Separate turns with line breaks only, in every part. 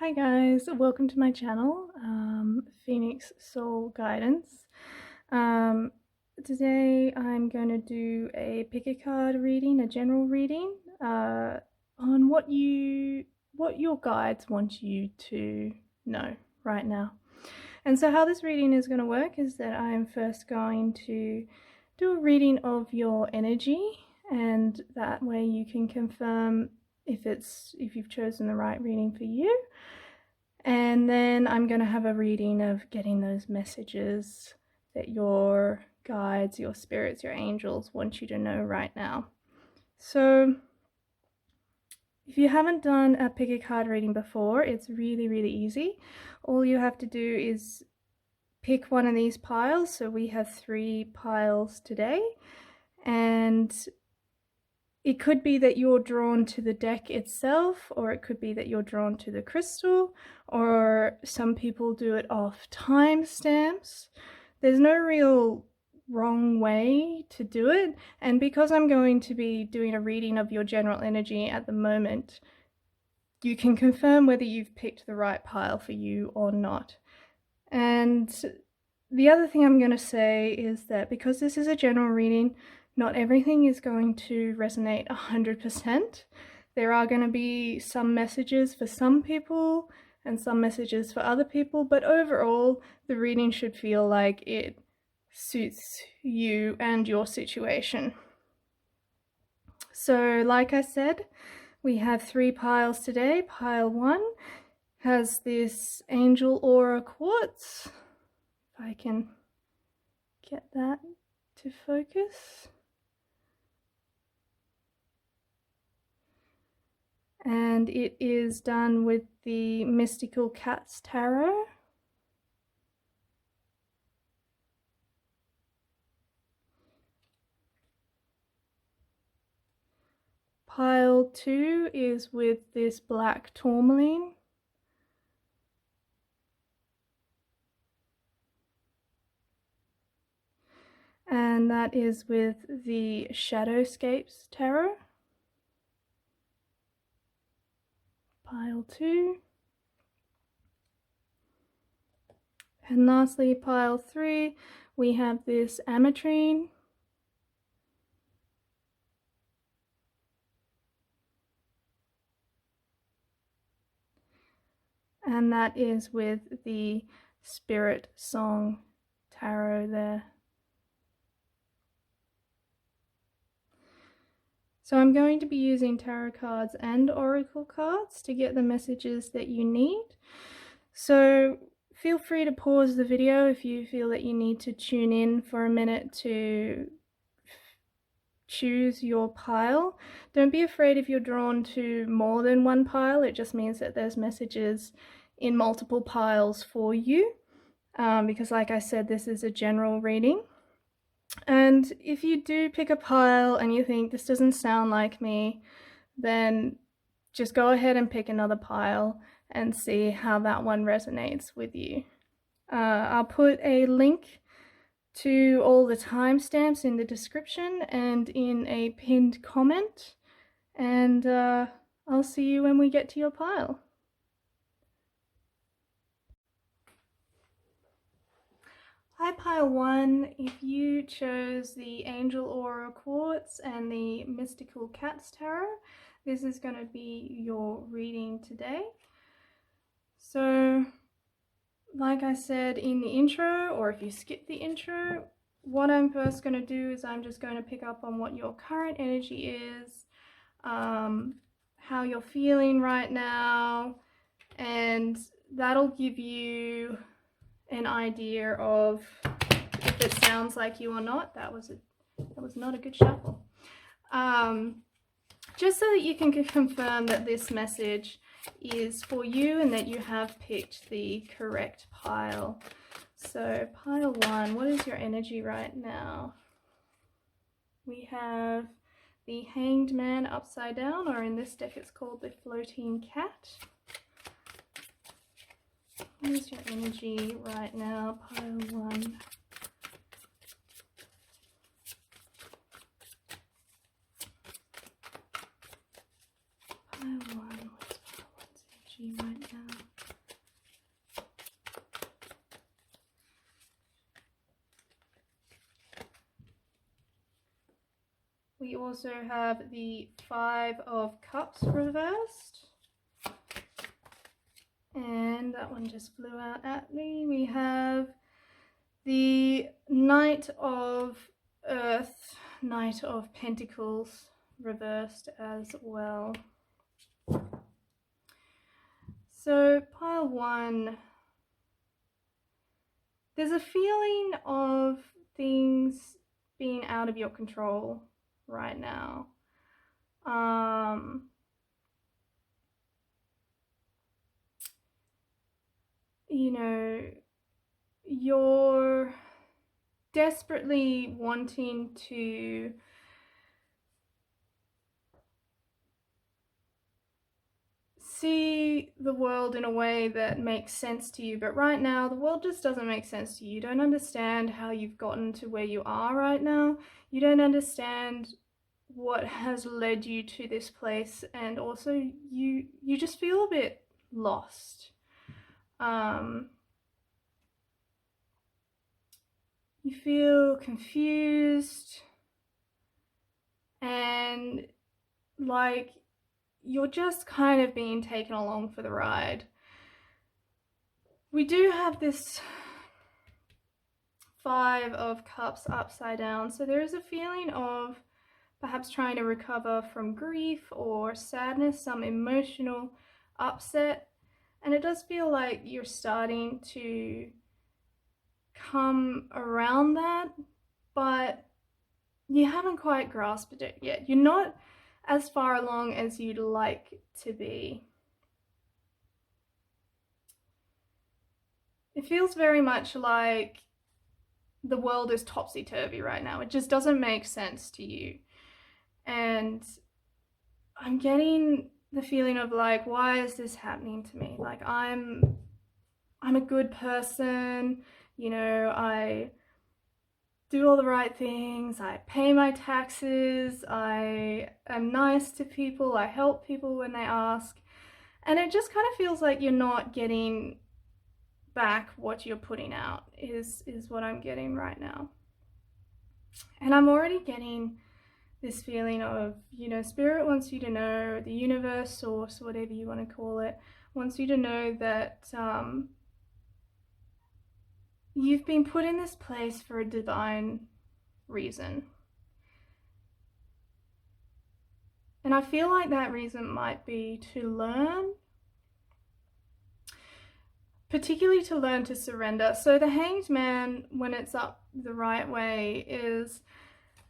Hi guys, welcome to my channel, Phoenix Soul Guidance. Today I'm going to do a pick a card reading, a general reading, on what your guides want you to know right now. And so how this reading is going to work is that I'm first going to do a reading of your energy, and that way you can confirm if you've chosen the right reading for you. And then I'm going to have a reading of getting those messages that your guides, your spirits, your angels want you to know right now. So if you haven't done a pick a card reading before, it's really easy. All you have to do is pick one of these piles. So we have 3 piles today, and it could be that you're drawn to the deck itself, or it could be that you're drawn to the crystal, or some people do it off timestamps. There's no real wrong way to do it, and because I'm going to be doing a reading of your general energy at the moment, you can confirm whether you've picked the right pile for you or not. And the other thing I'm going to say is that because this is a general reading, not everything is going to resonate 100%. There are going to be some messages for some people and some messages for other people, but overall, the reading should feel like it suits you and your situation. So, like I said, we have 3 piles today. Pile 1 has this Angel Aura quartz. If I can get that to focus. And it is done with the Mystical Cats Tarot. Pile 2 is with this black tourmaline. And that is with the Shadowscapes Tarot. Pile 2. And lastly, pile 3, we have this ametrine. And that is with the Spiritsong Tarot there. So I'm going to be using tarot cards and oracle cards to get the messages that you need. So feel free to pause the video if you feel that you need to tune in for a minute to choose your pile. Don't be afraid if you're drawn to more than one pile. It just means that there's messages in multiple piles for you, because like I said, this is a general reading. And if you do pick a pile and you think this doesn't sound like me, then just go ahead and pick another pile and see how that one resonates with you. I'll put a link to all the timestamps in the description and in a pinned comment, and I'll see you when we get to your pile. Hi pile 1, if you chose the Angel Aura Quartz and the Mystical Cats Tarot, this is going to be your reading today. So, like I said in the intro, or if you skip the intro, what I'm first going to do is I'm just going to pick up on what your current energy is, how you're feeling right now, and that'll give you an idea of if it sounds like you or not. That was not a good shuffle. Just so that you can confirm that this message is for you and that you have picked the correct pile. So pile 1, what is your energy right now? We have the Hanged Man upside down, or in this deck it's called the Floating Cat. What is your energy right now, pile 1? Pile 1, what's pile 1's energy right now? We also have the Five of Cups reversed. And that one just flew out at me. We have the Knight of Earth, Knight of Pentacles reversed as well. So pile one, there's a feeling of things being out of your control right now. You know, you're desperately wanting to see the world in a way that makes sense to you, but right now the world just doesn't make sense to you. You don't understand how you've gotten to where you are right now. You don't understand what has led you to this place, and also you just feel a bit lost. You feel confused and like you're just kind of being taken along for the ride. We do have this Five of Cups upside down, so there is a feeling of perhaps trying to recover from grief or sadness, some emotional upset, and it does feel like you're starting to come around that, but you haven't quite grasped it yet. You're not as far along as you'd like to be. It feels very much like the world is topsy-turvy right now. It just doesn't make sense to you. And I'm getting the feeling of like, why is this happening to me? Like, I'm a good person, you know, I do all the right things, I pay my taxes, I am nice to people, I help people when they ask, and it just kind of feels like you're not getting back what you're putting out is what I'm getting right now. And I'm already getting this feeling of, you know, Spirit wants you to know, the universe, source, whatever you want to call it, wants you to know that you've been put in this place for a divine reason. And I feel like that reason might be to learn, particularly to learn to surrender. So the Hanged Man, when it's up the right way, is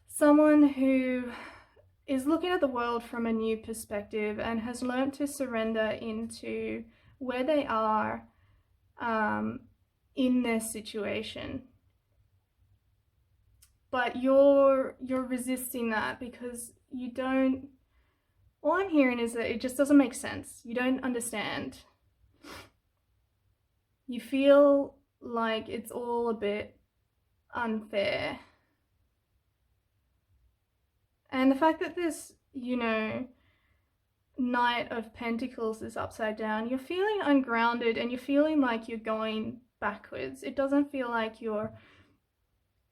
someone who is looking at the world from a new perspective and has learned to surrender into where they are in their situation. But you're resisting that because you don't, all I'm hearing is that it just doesn't make sense. You don't understand. You feel like it's all a bit unfair. And the fact that this, you know, Knight of Pentacles is upside down, you're feeling ungrounded and you're feeling like you're going backwards. It doesn't feel like your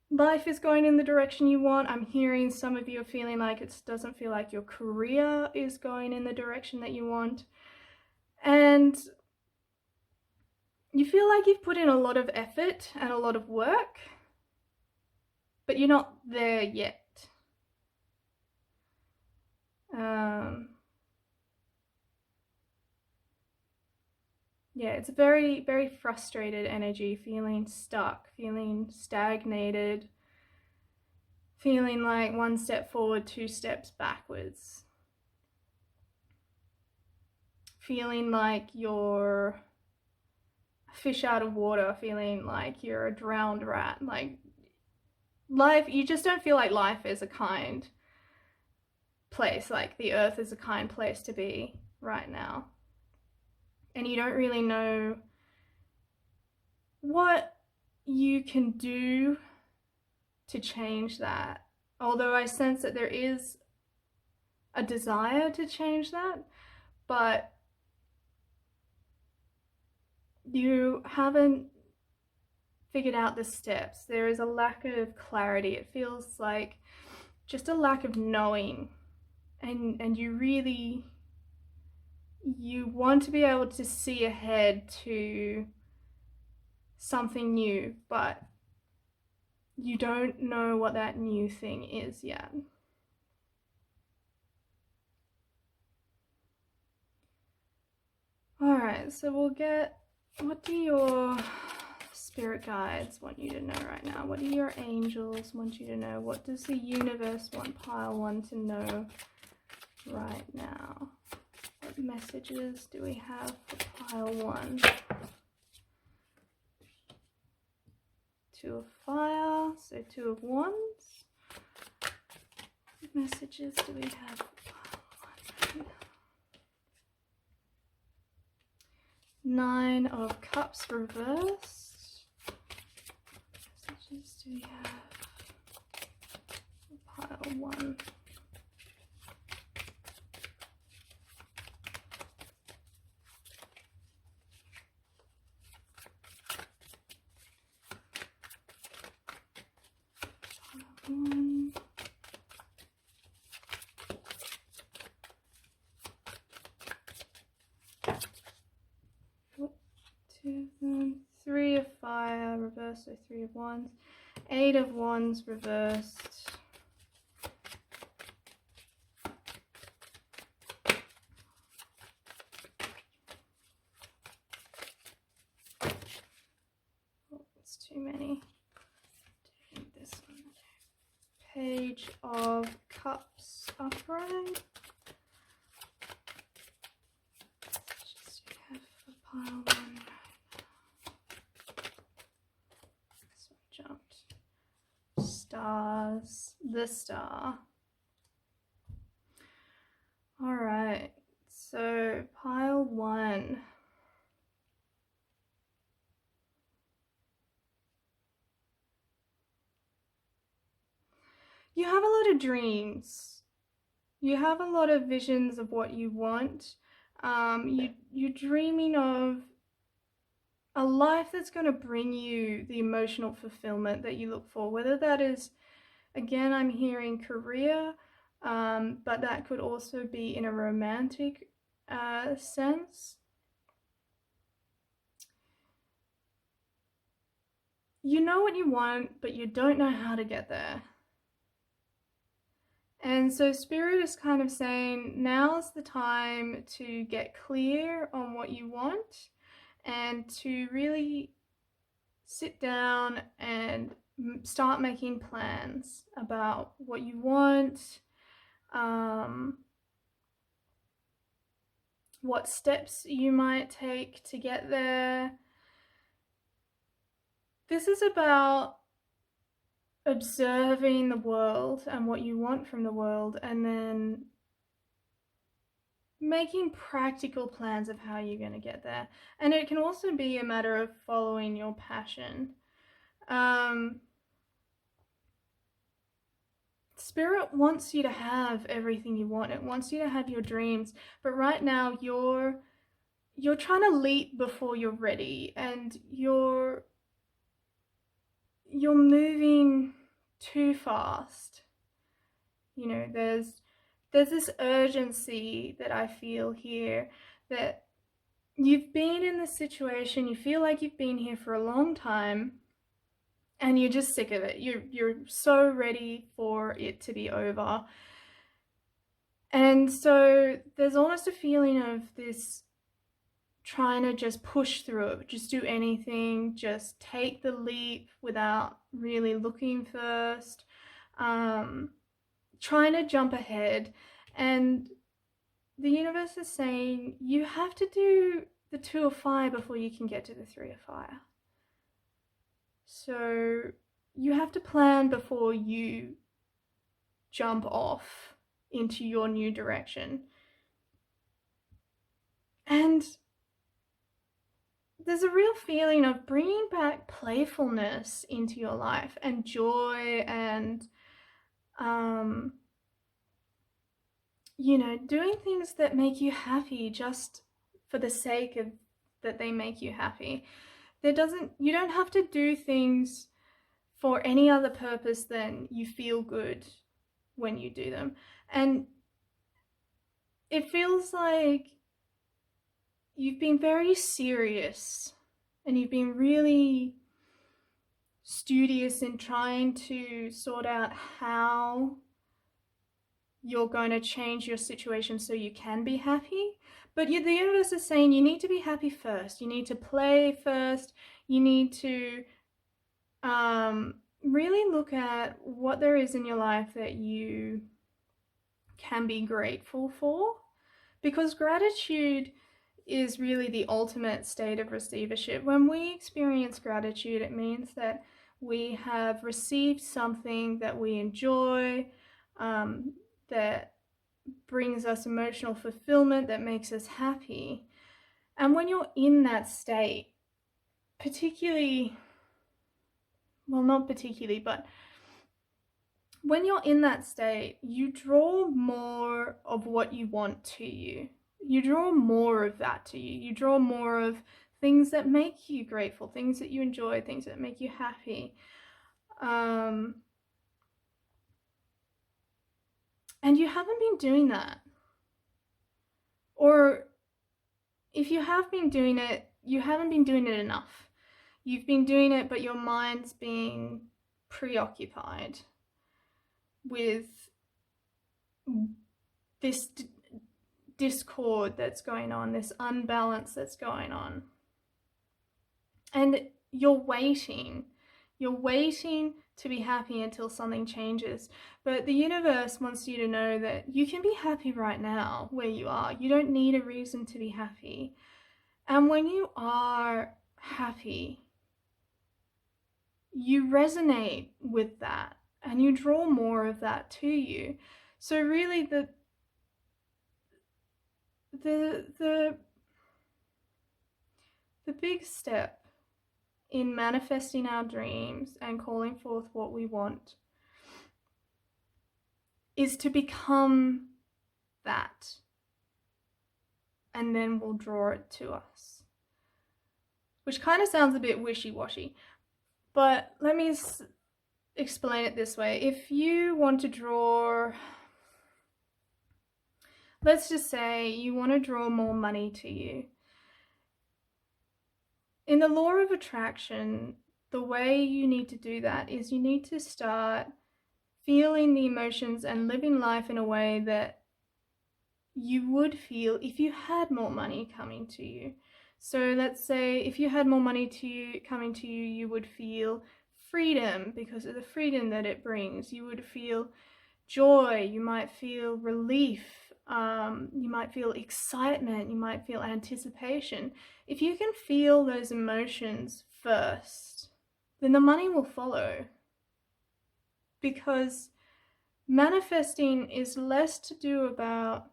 life is going in the direction you want. I'm hearing some of you are feeling like it doesn't feel like your career is going in the direction that you want. And you feel like you've put in a lot of effort and a lot of work, but you're not there yet. Yeah, it's a very, very frustrated energy, feeling stuck, feeling stagnated, feeling like one step forward, two steps backwards. Feeling like you're a fish out of water, feeling like you're a drowned rat. Like life, you just don't feel like life is a kind place, like the earth is a kind place to be right now. And you don't really know what you can do to change that. Although I sense that there is a desire to change that, but you haven't figured out the steps. There is a lack of clarity. It feels like just a lack of knowing, and you want to be able to see ahead to something new, but you don't know what that new thing is yet. All right, so we'll get, what do your spirit guides want you to know right now? What do your angels want you to know? What does the universe want pile 1 to know right now? What messages do we have for pile 1? 2 of fire, so 2 of wands. What messages do we have for pile 1? 9 of cups reversed. What messages do we have for pile 1? Three of fire reversed, so 3 of wands. 8 of wands reversed. Oh, it's too many. This one. Page of cups upright. Just have for pile 1. Stars, the star. All right, so pile 1. You have a lot of dreams. You have a lot of visions of what you want. You're dreaming of a life that's going to bring you the emotional fulfillment that you look for, whether that is, again, I'm hearing career, but that could also be in a romantic sense. You know what you want, but you don't know how to get there. And so Spirit is kind of saying, now's the time to get clear on what you want and to really sit down and start making plans about what you want, what steps you might take to get there. This is about observing the world and what you want from the world, and then making practical plans of how you're going to get there. And it can also be a matter of following your passion. Spirit wants you to have everything you want. It wants you to have your dreams, but right now you're trying to leap before you're ready, and you're moving too fast. You know, there's this urgency that I feel here, that you've been in this situation, you feel like you've been here for a long time, and you're just sick of it. You're so ready for it to be over. And so there's almost a feeling of this trying to just push through it, just do anything, just take the leap without really looking first, trying to jump ahead. And the universe is saying you have to do the 2 of fire before you can get to the 3 of fire. So you have to plan before you jump off into your new direction. And there's a real feeling of bringing back playfulness into your life and joy, and you know, doing things that make you happy just for the sake of that they make you happy. You don't have to do things for any other purpose than you feel good when you do them. And it feels like you've been very serious and you've been really studious in trying to sort out how you're going to change your situation so you can be happy. But the universe is saying you need to be happy first. You need to play first. You need to really look at what there is in your life that you can be grateful for. Because gratitude is really the ultimate state of receivership. When we experience gratitude, it means that we have received something that we enjoy, that brings us emotional fulfillment, that makes us happy. And when you're in that state, particularly, well, not particularly, but when you're in that state, you draw more of what you want to you. You draw more of that to you. You draw more of things that make you grateful, things that you enjoy, things that make you happy. And you haven't been doing that. Or if you have been doing it, you haven't been doing it enough. You've been doing it, but your mind's being preoccupied with this discord that's going on, this unbalance that's going on. And you're waiting to be happy until something changes. But the universe wants you to know that you can be happy right now where you are. You don't need a reason to be happy. And when you are happy, you resonate with that and you draw more of that to you. So really the big step in manifesting our dreams and calling forth what we want is to become that, and then we'll draw it to us. Which kind of sounds a bit wishy-washy, but let me explain it this way. If you want to draw, let's just say you want to draw more money to you. In the law of attraction, the way you need to do that is you need to start feeling the emotions and living life in a way that you would feel if you had more money coming to you. So let's say if you had more money coming to you, you would feel freedom because of the freedom that it brings. You would feel joy, you might feel relief, you might feel excitement, you might feel anticipation. If you can feel those emotions first, then the money will follow. Because manifesting is less to do about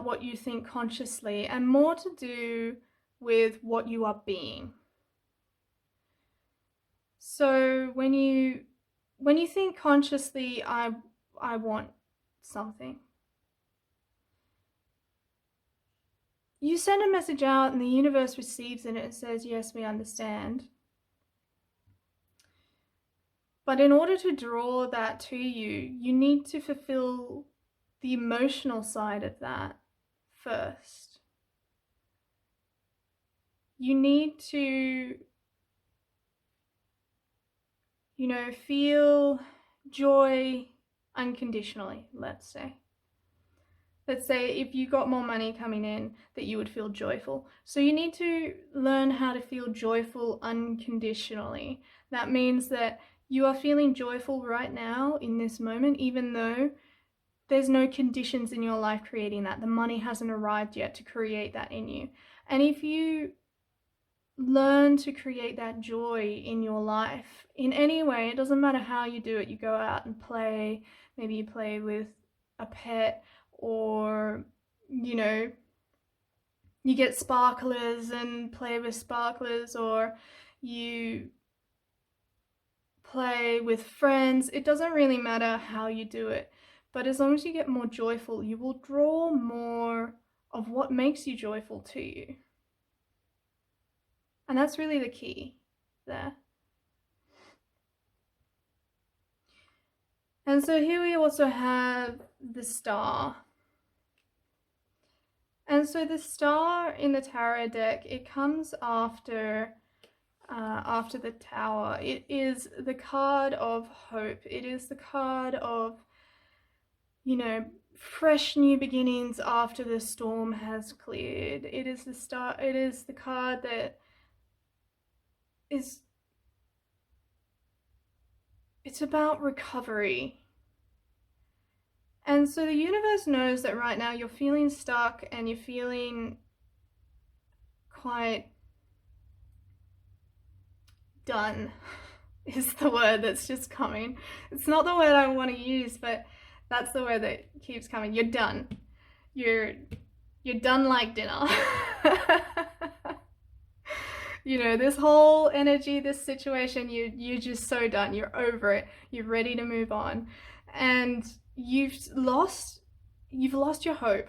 what you think consciously and more to do with what you are being. So when you think consciously, I want something, you send a message out and the universe receives it and it says, yes, we understand. But in order to draw that to you, you need to fulfill the emotional side of that first. You need to, feel joy unconditionally, let's say. Let's say if you got more money coming in, that you would feel joyful. So you need to learn how to feel joyful unconditionally. That means that you are feeling joyful right now in this moment, even though there's no conditions in your life creating that. The money hasn't arrived yet to create that in you. And if you learn to create that joy in your life in any way, it doesn't matter how you do it. You go out and play, maybe you play with a pet, or you get sparklers and play with sparklers, or you play with friends. It doesn't really matter how you do it, but as long as you get more joyful, you will draw more of what makes you joyful to you. And that's really the key there. And so here we also have the Star. And so the Star in the tarot deck, it comes after the Tower. It is the card of hope. It is the card of, you know, fresh new beginnings after the storm has cleared. It is the Star. It is the card that is, it's about recovery. And so the universe knows that right now you're feeling stuck and you're feeling quite done is the word that's just coming. It's not the word I want to use, but that's the word that keeps coming. You're done. You're done like dinner. You know, this whole energy, this situation, you're just so done. You're over it. You're ready to move on. And you've lost your hope.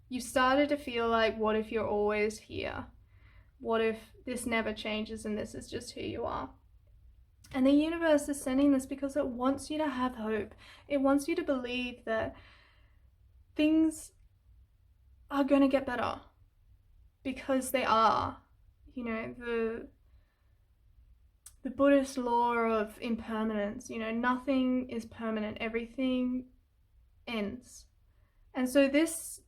You've started to feel like, what if you're always here? What if this never changes and this is just who you are? And the universe is sending this because it wants you to have hope. It wants you to believe that things are going to get better, because they are. You know, the Buddhist law of impermanence, you know, nothing is permanent, everything ends. And so this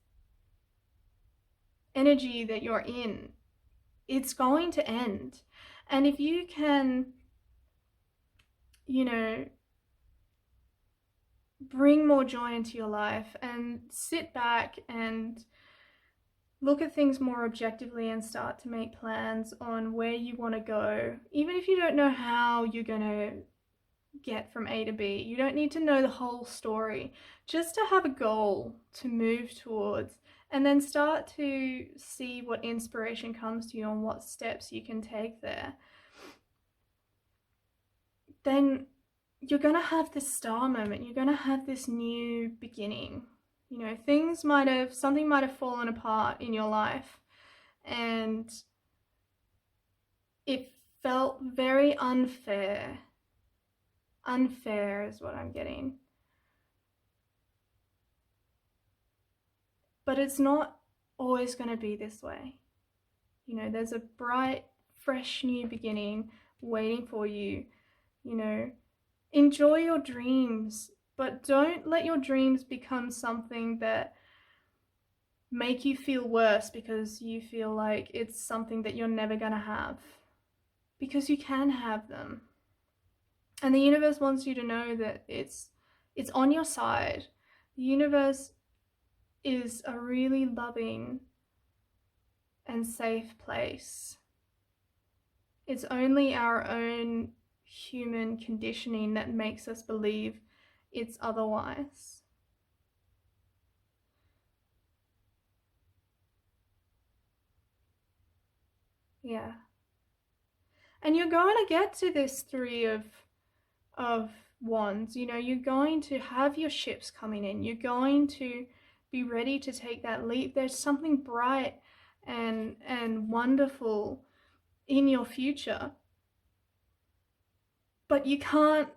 energy that you're in, it's going to end. And if you can, you know, bring more joy into your life and sit back and look at things more objectively and start to make plans on where you want to go, even if you don't know how you're going to get from A to B. You don't need to know the whole story, just to have a goal to move towards, and then start to see what inspiration comes to you and what steps you can take there. Then you're going to have this star moment. You're going to have this new beginning. You know, something might have fallen apart in your life and it felt very unfair. Unfair is what I'm getting. But it's not always going to be this way. You know, there's a bright, fresh new beginning waiting for you. You know, enjoy your dreams, but don't let your dreams become something that make you feel worse because you feel like it's something that you're never going to have. Because you can have them. And the universe wants you to know that it's on your side. The universe is a really loving and safe place. It's only our own human conditioning that makes us believe it's otherwise. Yeah. And you're going to get to this Three of Wands. You know, you're going to have your ships coming in. You're going to be ready to take that leap. There's something bright and wonderful in your future. But you can't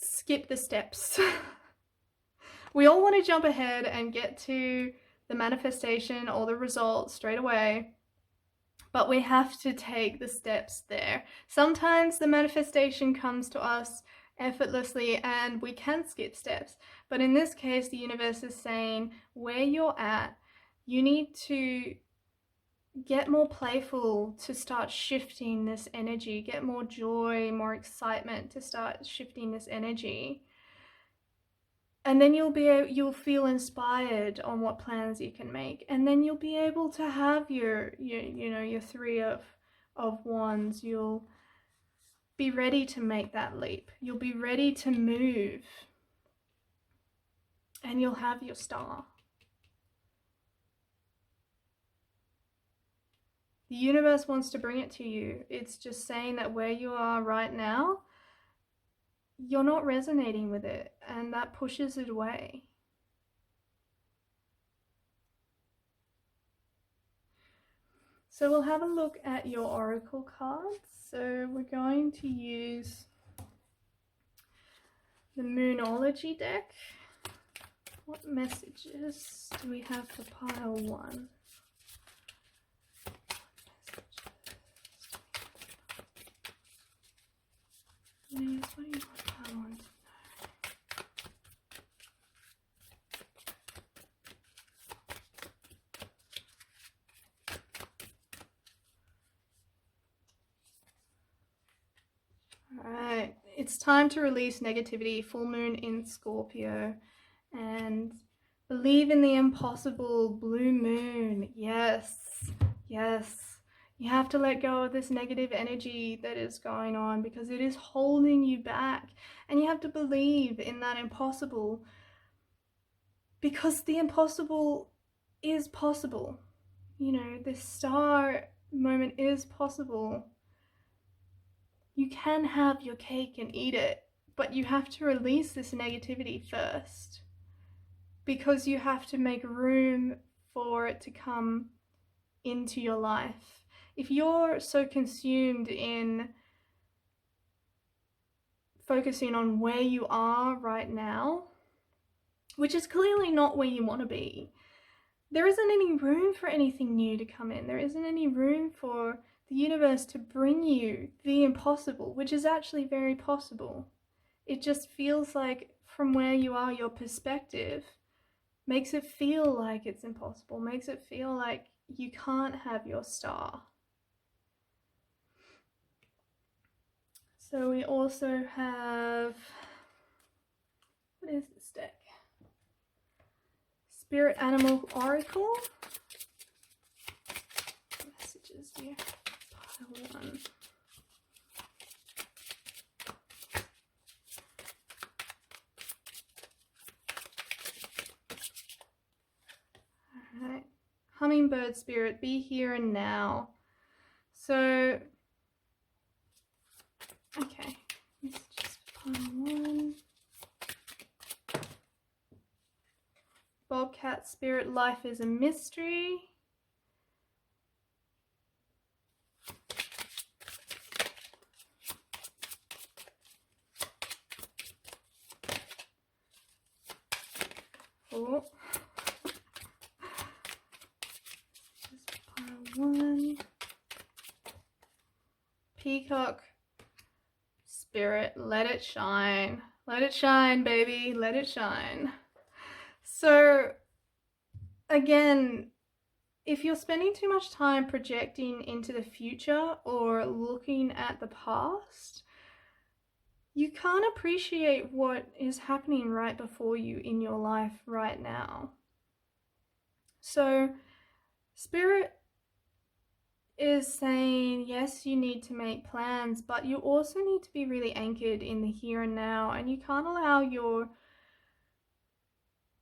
skip the steps. We all want to jump ahead and get to the manifestation or the result straight away, but we have to take the steps there. Sometimes the manifestation comes to us effortlessly and we can skip steps, but in this case the universe is saying where you're at, you need to get more playful to start shifting this energy, get more joy, more excitement to start shifting this energy. And then you'll feel inspired on what plans you can make, and then you'll be able to have your Three of Wands. You'll be ready to make that leap. You'll be ready to move, and you'll have your star. The universe wants to bring it to you. It's just saying that where you are right now, you're not resonating with it, and that pushes it away. So we'll have a look at your oracle cards. So we're going to use the Moonology deck. What messages do we have for pile 1? Yes, what do you want pile 1 to know? Alright, it's time to release negativity, full moon in Scorpio, and believe in the impossible, blue moon. Yes, yes. You have to let go of this negative energy that is going on because it is holding you back. And you have to believe in that impossible because the impossible is possible. You know, this star moment is possible. You can have your cake and eat it, but you have to release this negativity first because you have to make room for it to come into your life. If you're so consumed in focusing on where you are right now, which is clearly not where you want to be, there isn't any room for anything new to come in. There isn't any room for the universe to bring you the impossible, which is actually very possible. It just feels like from where you are, your perspective makes it feel like it's impossible, makes it feel like you can't have your star. So we also have, what is this deck? Spirit Animal Oracle. What messages do you have? Pile 1. Alright. Hummingbird Spirit, be here and now. So, okay. Messages for pile 1. Bobcat Spirit, life is a mystery. Oh. Just pile 1. Peacock Spirit, let it shine. Let it shine, baby. Let it shine. So, again, if you're spending too much time projecting into the future or looking at the past, you can't appreciate what is happening right before you in your life right now. So, Spirit is saying, yes, you need to make plans, but you also need to be really anchored in the here and now, and you can't allow your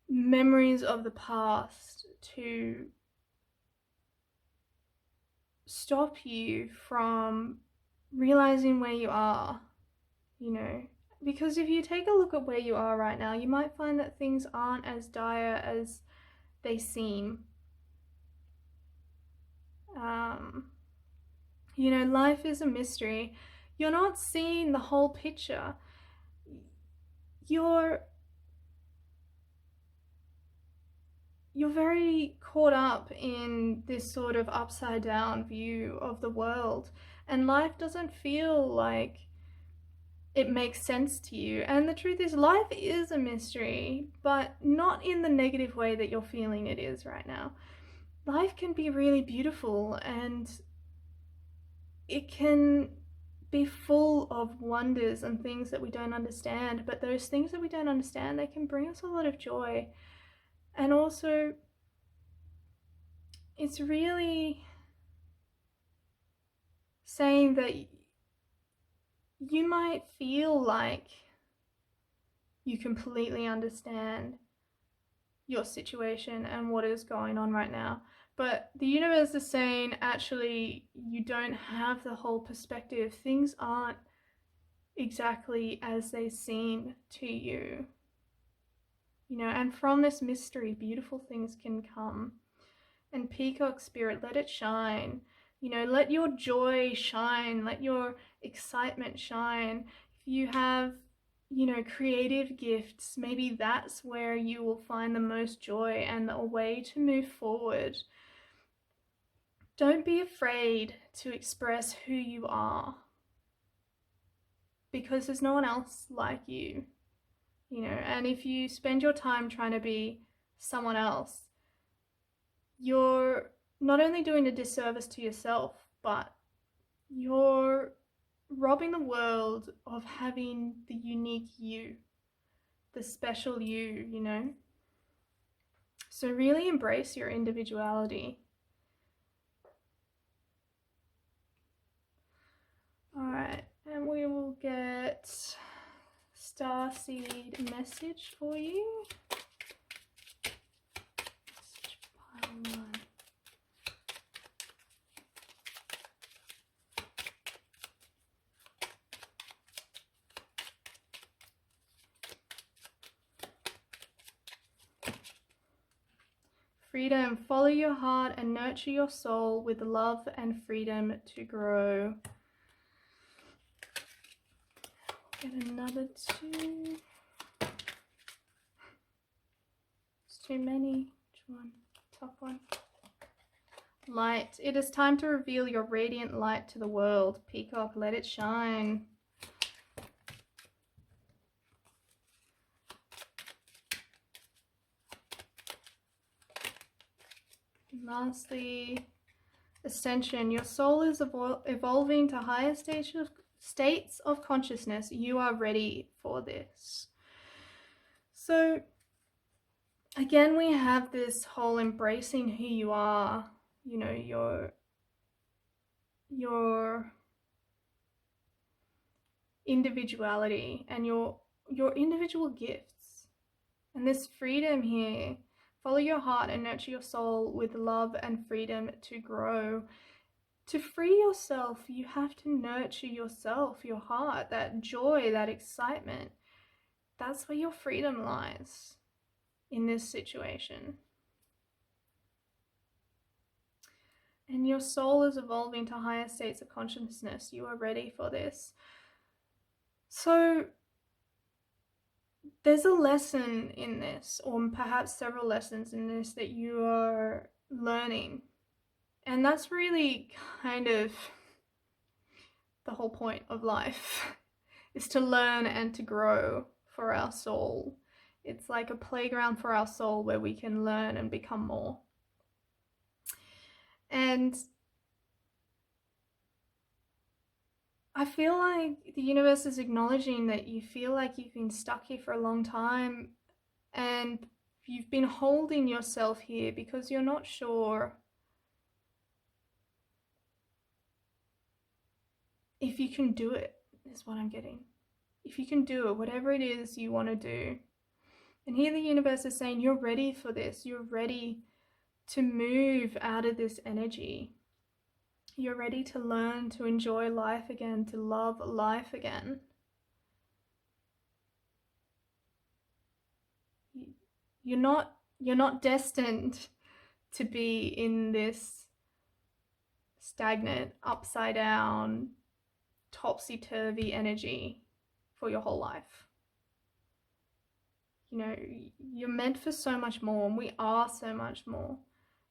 memories of the past to stop you from realizing where you are, you know, because if you take a look at where you are right now, you might find that things aren't as dire as they seem. You know, life is a mystery. You're not seeing the whole picture. You're very caught up in this sort of upside down view of the world, and life doesn't feel like it makes sense to you. And the truth is, life is a mystery, but not in the negative way that you're feeling it is right now. Life can be really beautiful, and it can be full of wonders and things that we don't understand, but those things that we don't understand, they can bring us a lot of joy. And also, it's really saying that you might feel like you completely understand your situation and what is going on right now, but the universe is saying, actually, you don't have the whole perspective. Things aren't exactly as they seem to you, you know, and from this mystery, beautiful things can come. And Peacock Spirit, let it shine. You know, let your joy shine, let your excitement shine. If you have you know, creative gifts, maybe that's where you will find the most joy and a way to move forward. Don't be afraid to express who you are, because there's no one else like you, you know. And if you spend your time trying to be someone else, you're not only doing a disservice to yourself, but you're robbing the world of having the unique you, the special you, you know. So really embrace your individuality. All right, and we will get Starseed message for you. Message pile 1. Freedom. Follow your heart and nurture your soul with love and freedom to grow. Get another 2. It's too many. Which one? Top one. Light. It is time to reveal your radiant light to the world. Peacock, let it shine. Lastly, Ascension. Your soul is evolving to higher states of consciousness. You are ready for this. So again, we have this whole embracing who you are, you know, your individuality and your individual gifts. And this freedom here. Follow your heart and nurture your soul with love and freedom to grow. To free yourself, you have to nurture yourself, your heart, that joy, that excitement. That's where your freedom lies in this situation. And your soul is evolving to higher states of consciousness. You are ready for this. So there's a lesson in this, or perhaps several lessons in this that you are learning. And that's really kind of the whole point of life, is to learn and to grow for our soul. It's like a playground for our soul where we can learn and become more. And I feel like the universe is acknowledging that you feel like you've been stuck here for a long time and you've been holding yourself here because you're not sure if you can do it, is what I'm getting. If you can do it, whatever it is you want to do. And here the universe is saying you're ready for this. You're ready to move out of this energy. You're ready to learn to enjoy life again, to love life again. You're not destined to be in this stagnant, upside down, topsy-turvy energy for your whole life. You know, you're meant for so much more, and we are so much more.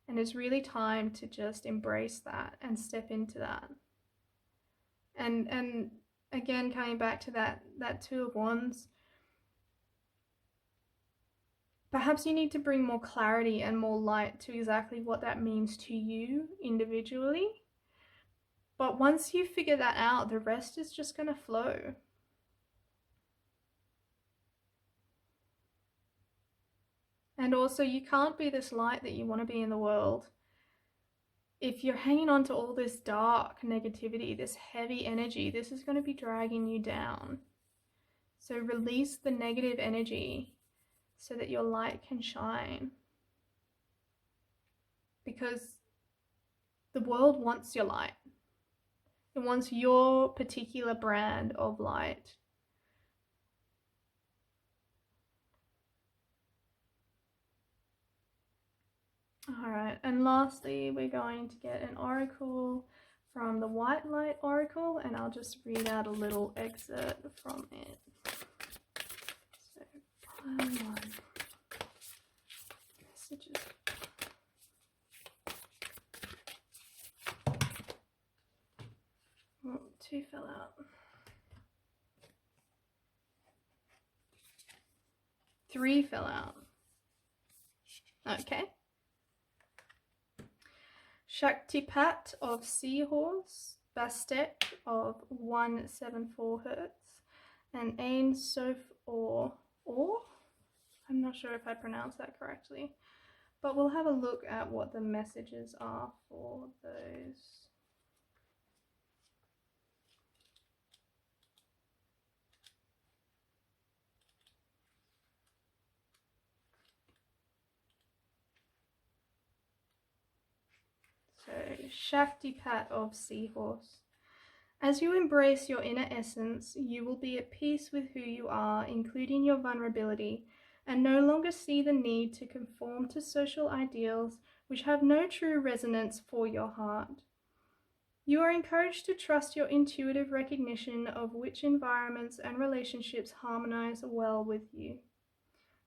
And it's really time to just embrace that and step into that. And again, coming back to that 2 of Wands, perhaps you need to bring more clarity and more light to exactly what that means to you individually. But once you figure that out, the rest is just going to flow. And also, you can't be this light that you want to be in the world if you're hanging on to all this dark negativity, this heavy energy. This is going to be dragging you down. So release the negative energy so that your light can shine. Because the world wants your light. It wants your particular brand of light. Alright, and lastly, we're going to get an oracle from the White Light Oracle, and I'll just read out a little excerpt from it. One. Messages. Oh, 2 fell out. 3 fell out. Okay. Shaktipat of Seahorse, Bastet of 174 Hertz, and Ain Soph or I'm not sure if I pronounced that correctly, but we'll have a look at what the messages are for those. So, Shaktipat of Seahorse. As you embrace your inner essence, you will be at peace with who you are, including your vulnerability, and no longer see the need to conform to social ideals which have no true resonance for your heart. You are encouraged to trust your intuitive recognition of which environments and relationships harmonize well with you,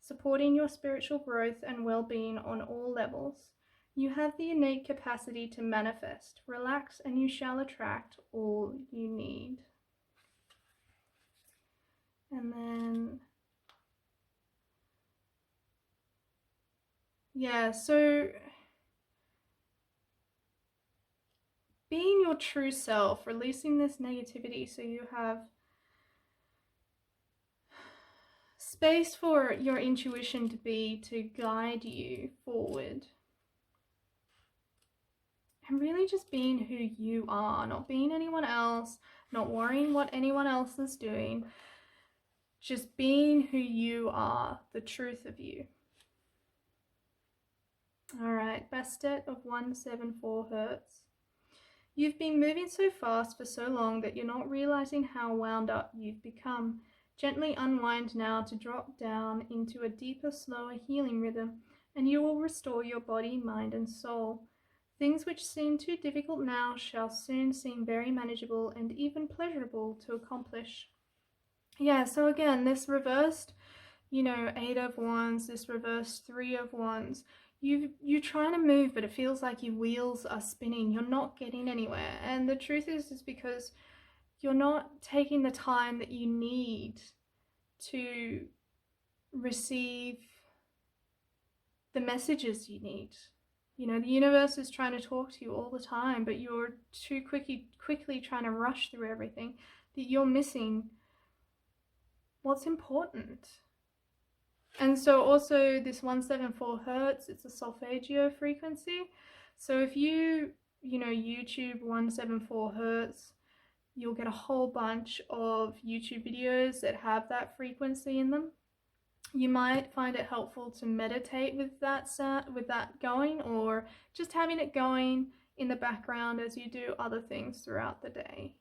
supporting your spiritual growth and well-being on all levels. You have the innate capacity to manifest. Relax and you shall attract all you need. And then, yeah, so being your true self, releasing this negativity so you have space for your intuition to guide you forward. And really just being who you are, not being anyone else, not worrying what anyone else is doing, just being who you are, the truth of you. All right, Bastet of 174 Hertz. You've been moving so fast for so long that you're not realizing how wound up you've become. Gently unwind now to drop down into a deeper, slower healing rhythm, and you will restore your body, mind, and soul. Things which seem too difficult now shall soon seem very manageable and even pleasurable to accomplish. Yeah, so again, this reversed, 8 of Wands, this reversed 3 of Wands. You're trying to move, but it feels like your wheels are spinning. You're not getting anywhere. And the truth is because you're not taking the time that you need to receive the messages you need. The universe is trying to talk to you all the time, but you're too quickly trying to rush through everything that you're missing what's important. And so also this 174 Hertz, it's a solfeggio frequency. So if you YouTube 174 Hertz, you'll get a whole bunch of YouTube videos that have that frequency in them. You might find it helpful to meditate with that going, or just having it going in the background as you do other things throughout the day.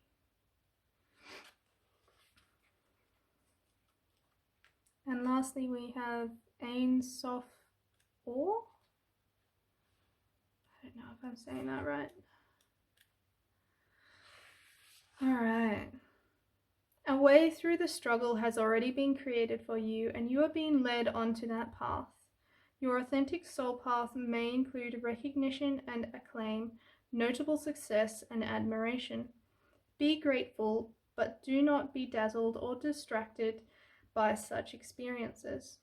And lastly, we have Ain Soph or. I don't know if I'm saying that right. All right. A way through the struggle has already been created for you, and you are being led onto that path. Your authentic soul path may include recognition and acclaim, notable success and admiration. Be grateful, but do not be dazzled or distracted by such experiences.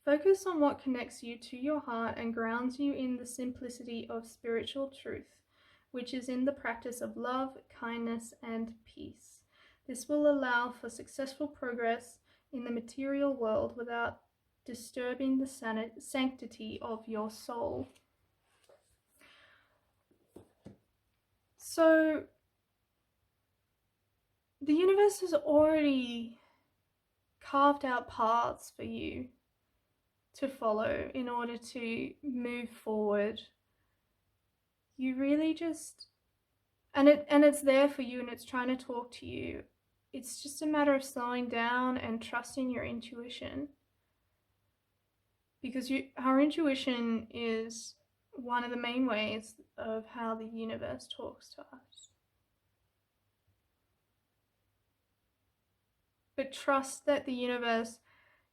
Focus on what connects you to your heart and grounds you in the simplicity of spiritual truth, which is in the practice of love, kindness, and peace. This will allow for successful progress in the material world without disturbing the sanctity of your soul. So, the universe has already carved out paths for you to follow in order to move forward. You really just, and it's there for you, and it's trying to talk to you. It's just a matter of slowing down and trusting your intuition, because our intuition is one of the main ways of how the universe talks to us. But trust that the universe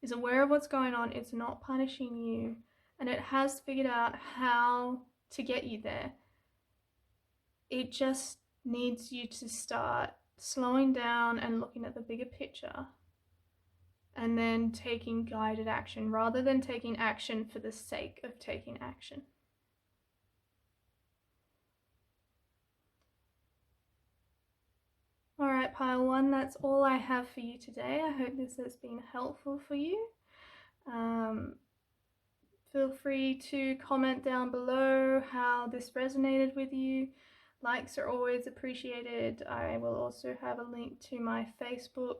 is aware of what's going on. It's not punishing you, and it has figured out how to get you there. It just needs you to start slowing down and looking at the bigger picture, and then taking guided action rather than taking action for the sake of taking action. Alright, pile one, that's all I have for you today. I hope this has been helpful for you. Feel free to comment down below how this resonated with you. Likes are always appreciated. I will also have a link to my Facebook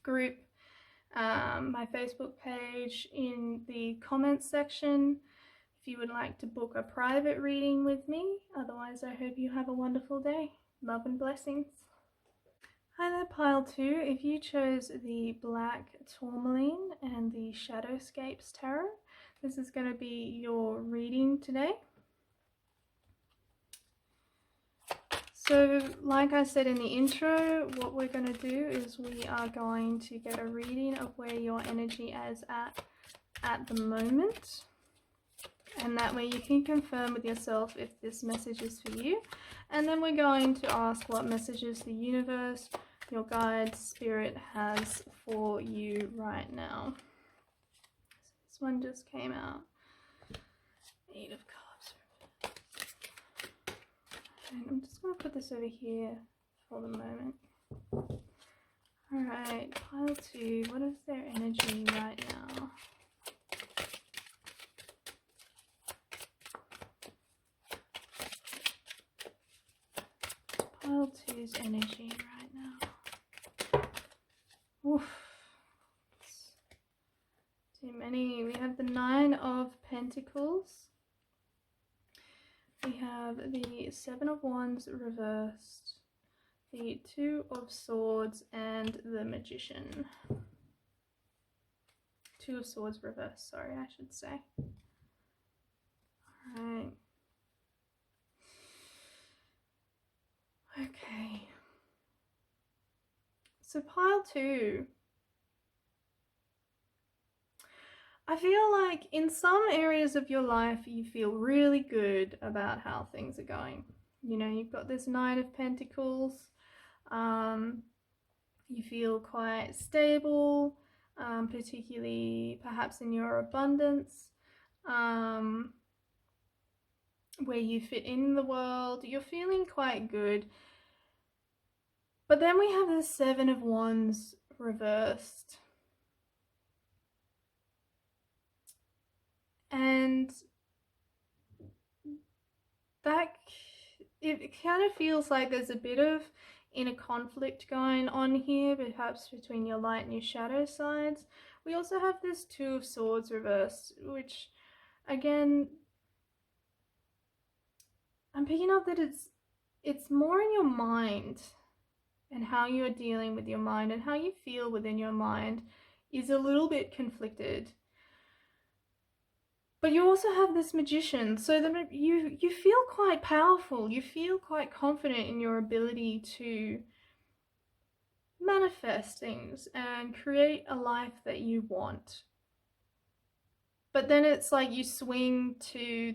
group, my Facebook page in the comments section if you would like to book a private reading with me. Otherwise, I hope you have a wonderful day. Love and blessings. Hi there, pile two. If you chose the black tourmaline and the Shadowscapes Tarot, this is going to be your reading today. So, like I said in the intro, what we're going to do is we are going to get a reading of where your energy is at the moment. And that way you can confirm with yourself if this message is for you. And then we're going to ask what messages the universe, your guide, spirit has for you right now. So this one just came out. Eight of Cups. And I'm just going to put this over here for the moment. Alright, pile two. What is their energy right now? Pile two's energy right now. Oof. Too many. We have the Nine of Pentacles. We have the Seven of Wands reversed. The Two of Swords and the Magician. Two of Swords reversed, sorry, I should say. Alright. Okay. So pile two. I feel like in some areas of your life you feel really good about how things are going. You know, you've got this Nine of Pentacles. You feel quite stable, particularly perhaps in your abundance, where you fit in the world. You're feeling quite good. But then we have the Seven of Wands reversed. And that, it kind of feels like there's a bit of inner conflict going on here, perhaps between your light and your shadow sides. We also have this Two of Swords reversed, which again, I'm picking up that it's more in your mind, and how you're dealing with your mind and how you feel within your mind is a little bit conflicted. But you also have this Magician, so that you feel quite powerful. You feel quite confident in your ability to manifest things and create a life that you want. But then it's like you swing to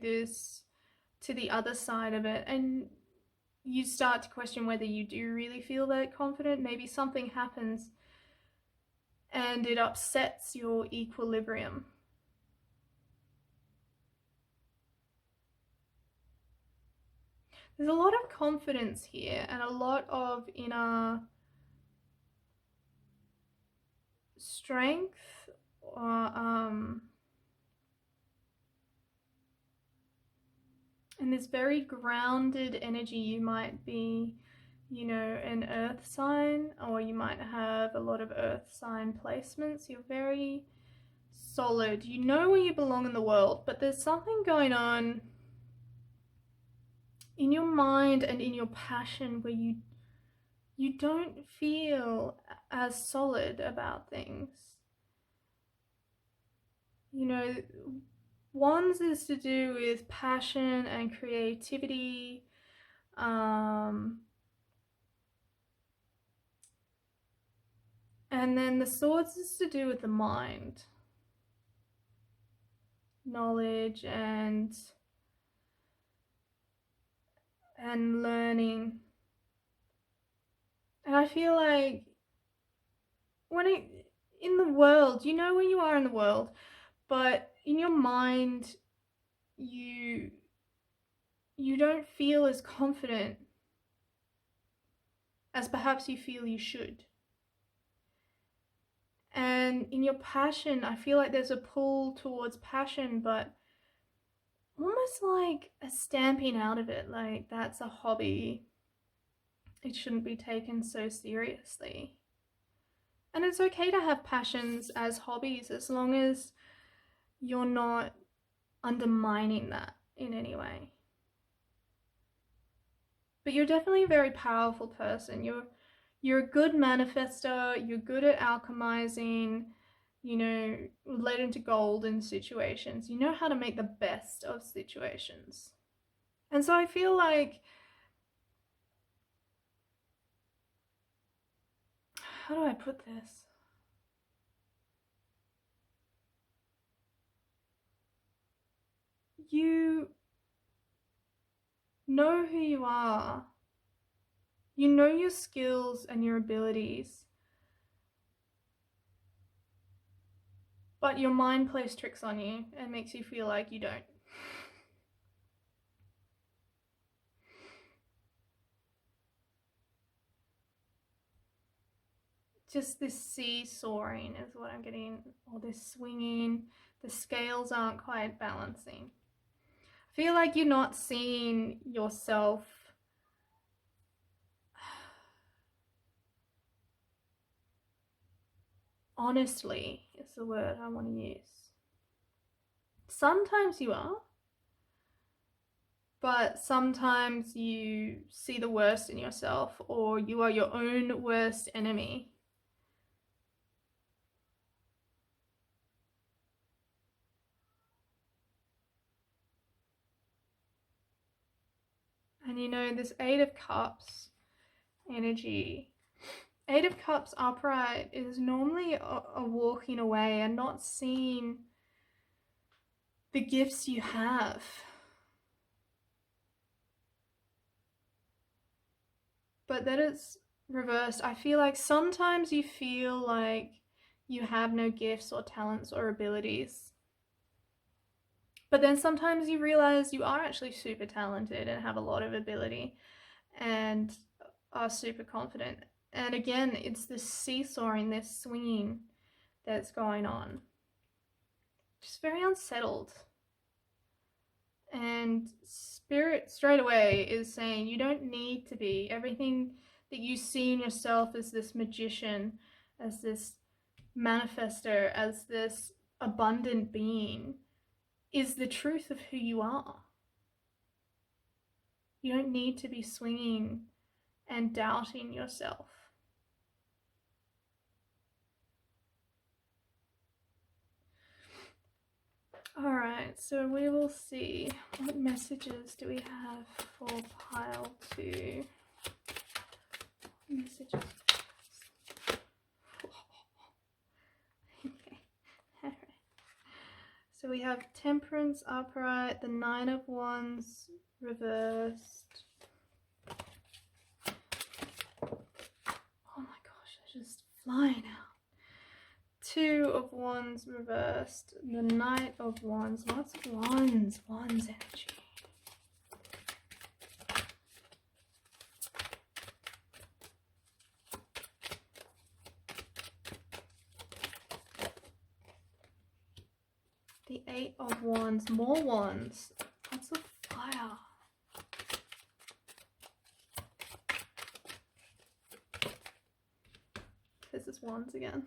the other side of it, and you start to question whether you do really feel that confident. Maybe something happens and it upsets your equilibrium. There's a lot of confidence here and a lot of inner strength, and this very grounded energy. You might be, you know, an earth sign, or you might have a lot of earth sign placements. You're very solid. You know where you belong in the world, but there's something going on in your mind and in your passion where you don't feel as solid about things. You know, Wands is to do with passion and creativity, and And then the swords is to do with the mind, knowledge and learning. And I feel like in the world, you know where you are in the world, but in your mind, you don't feel as confident as perhaps you feel you should. And in your passion, I feel like there's a pull towards passion, but almost like a stamping out of it, like that's a hobby. It shouldn't be taken so seriously. And it's okay to have passions as hobbies as long as you're not undermining that in any way. But you're definitely a very powerful person. You're a good manifester, you're good at alchemizing, you know, led into gold in situations. You know how to make the best of situations. And so I feel like, how do I put this? You know who you are. You know your skills and your abilities. But your mind plays tricks on you and makes you feel like you don't. Just this seesawing is what I'm getting, or this swinging. The scales aren't quite balancing. I feel like you're not seeing yourself honestly, is the word I want to use. Sometimes you are, but sometimes you see the worst in yourself, or you are your own worst enemy. And you know, this Eight of Cups energy, Eight of Cups upright is normally a walking away and not seeing the gifts you have. But that is reversed. I feel like sometimes you feel like you have no gifts or talents or abilities. But then sometimes you realize you are actually super talented and have a lot of ability and are super confident. And again, it's this seesawing, this swinging that's going on. Just very unsettled. And spirit straight away is saying you don't need to be. Everything that you see in yourself as this magician, as this manifester, as this abundant being, is the truth of who you are. You don't need to be swinging and doubting yourself. Alright, so we will see what messages do we have for pile 2. Messages. Okay. Alright. So we have Temperance upright, the Nine of Wands reversed. Oh my gosh, they're just flying out. Two of Wands reversed, the Knight of Wands, lots of Wands energy. The Eight of Wands, more Wands, lots of fire. This is Wands again.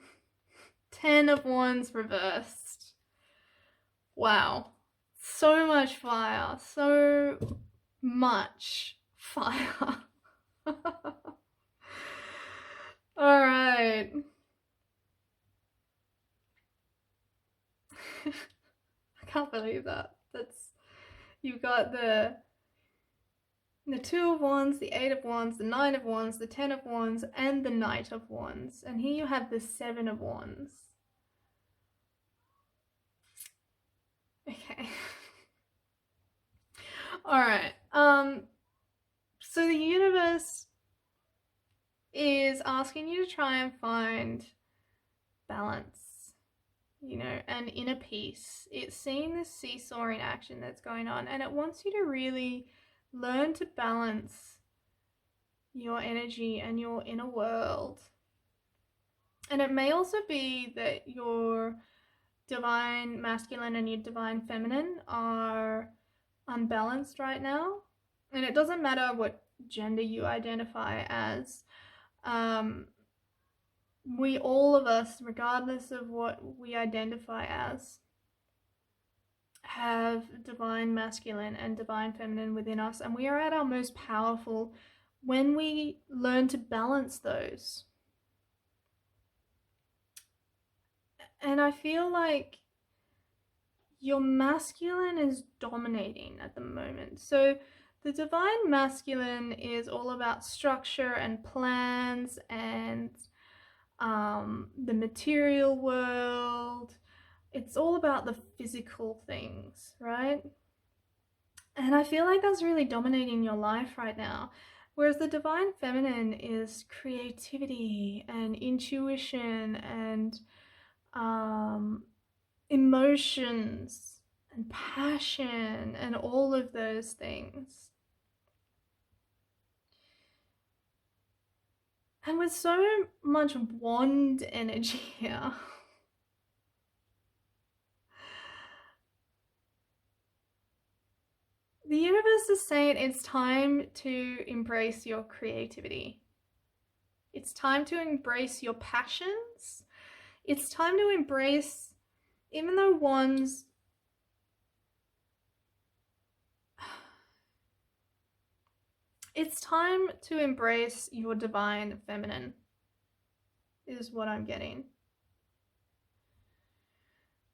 10 of Wands reversed. Wow. So much fire. So much fire. Alright. I can't believe that. You've got the The Two of Wands, the Eight of Wands, the Nine of Wands, the Ten of Wands, and the Knight of Wands. And here you have the Seven of Wands. Okay. All right. So the universe is asking you to try and find balance, you know, and inner peace. It's seeing this seesaw in action that's going on, and it wants you to really learn to balance your energy and your inner world. And it may also be that your divine masculine and your divine feminine are unbalanced right now. And it doesn't matter what gender you identify as. We, all of us, regardless of what we identify as, have divine masculine and divine feminine within us, and we are at our most powerful when we learn to balance those. And I feel like your masculine is dominating at the moment. So the divine masculine is all about structure and plans and the material world. It's all about the physical things, right? And I feel like that's really dominating your life right now. Whereas the divine feminine is creativity and intuition and emotions and passion and all of those things. And with so much wand energy here, the universe is saying it's time to embrace your creativity. It's time to embrace your passions. It's time to embrace, even though wands, it's time to embrace your divine feminine, is what I'm getting.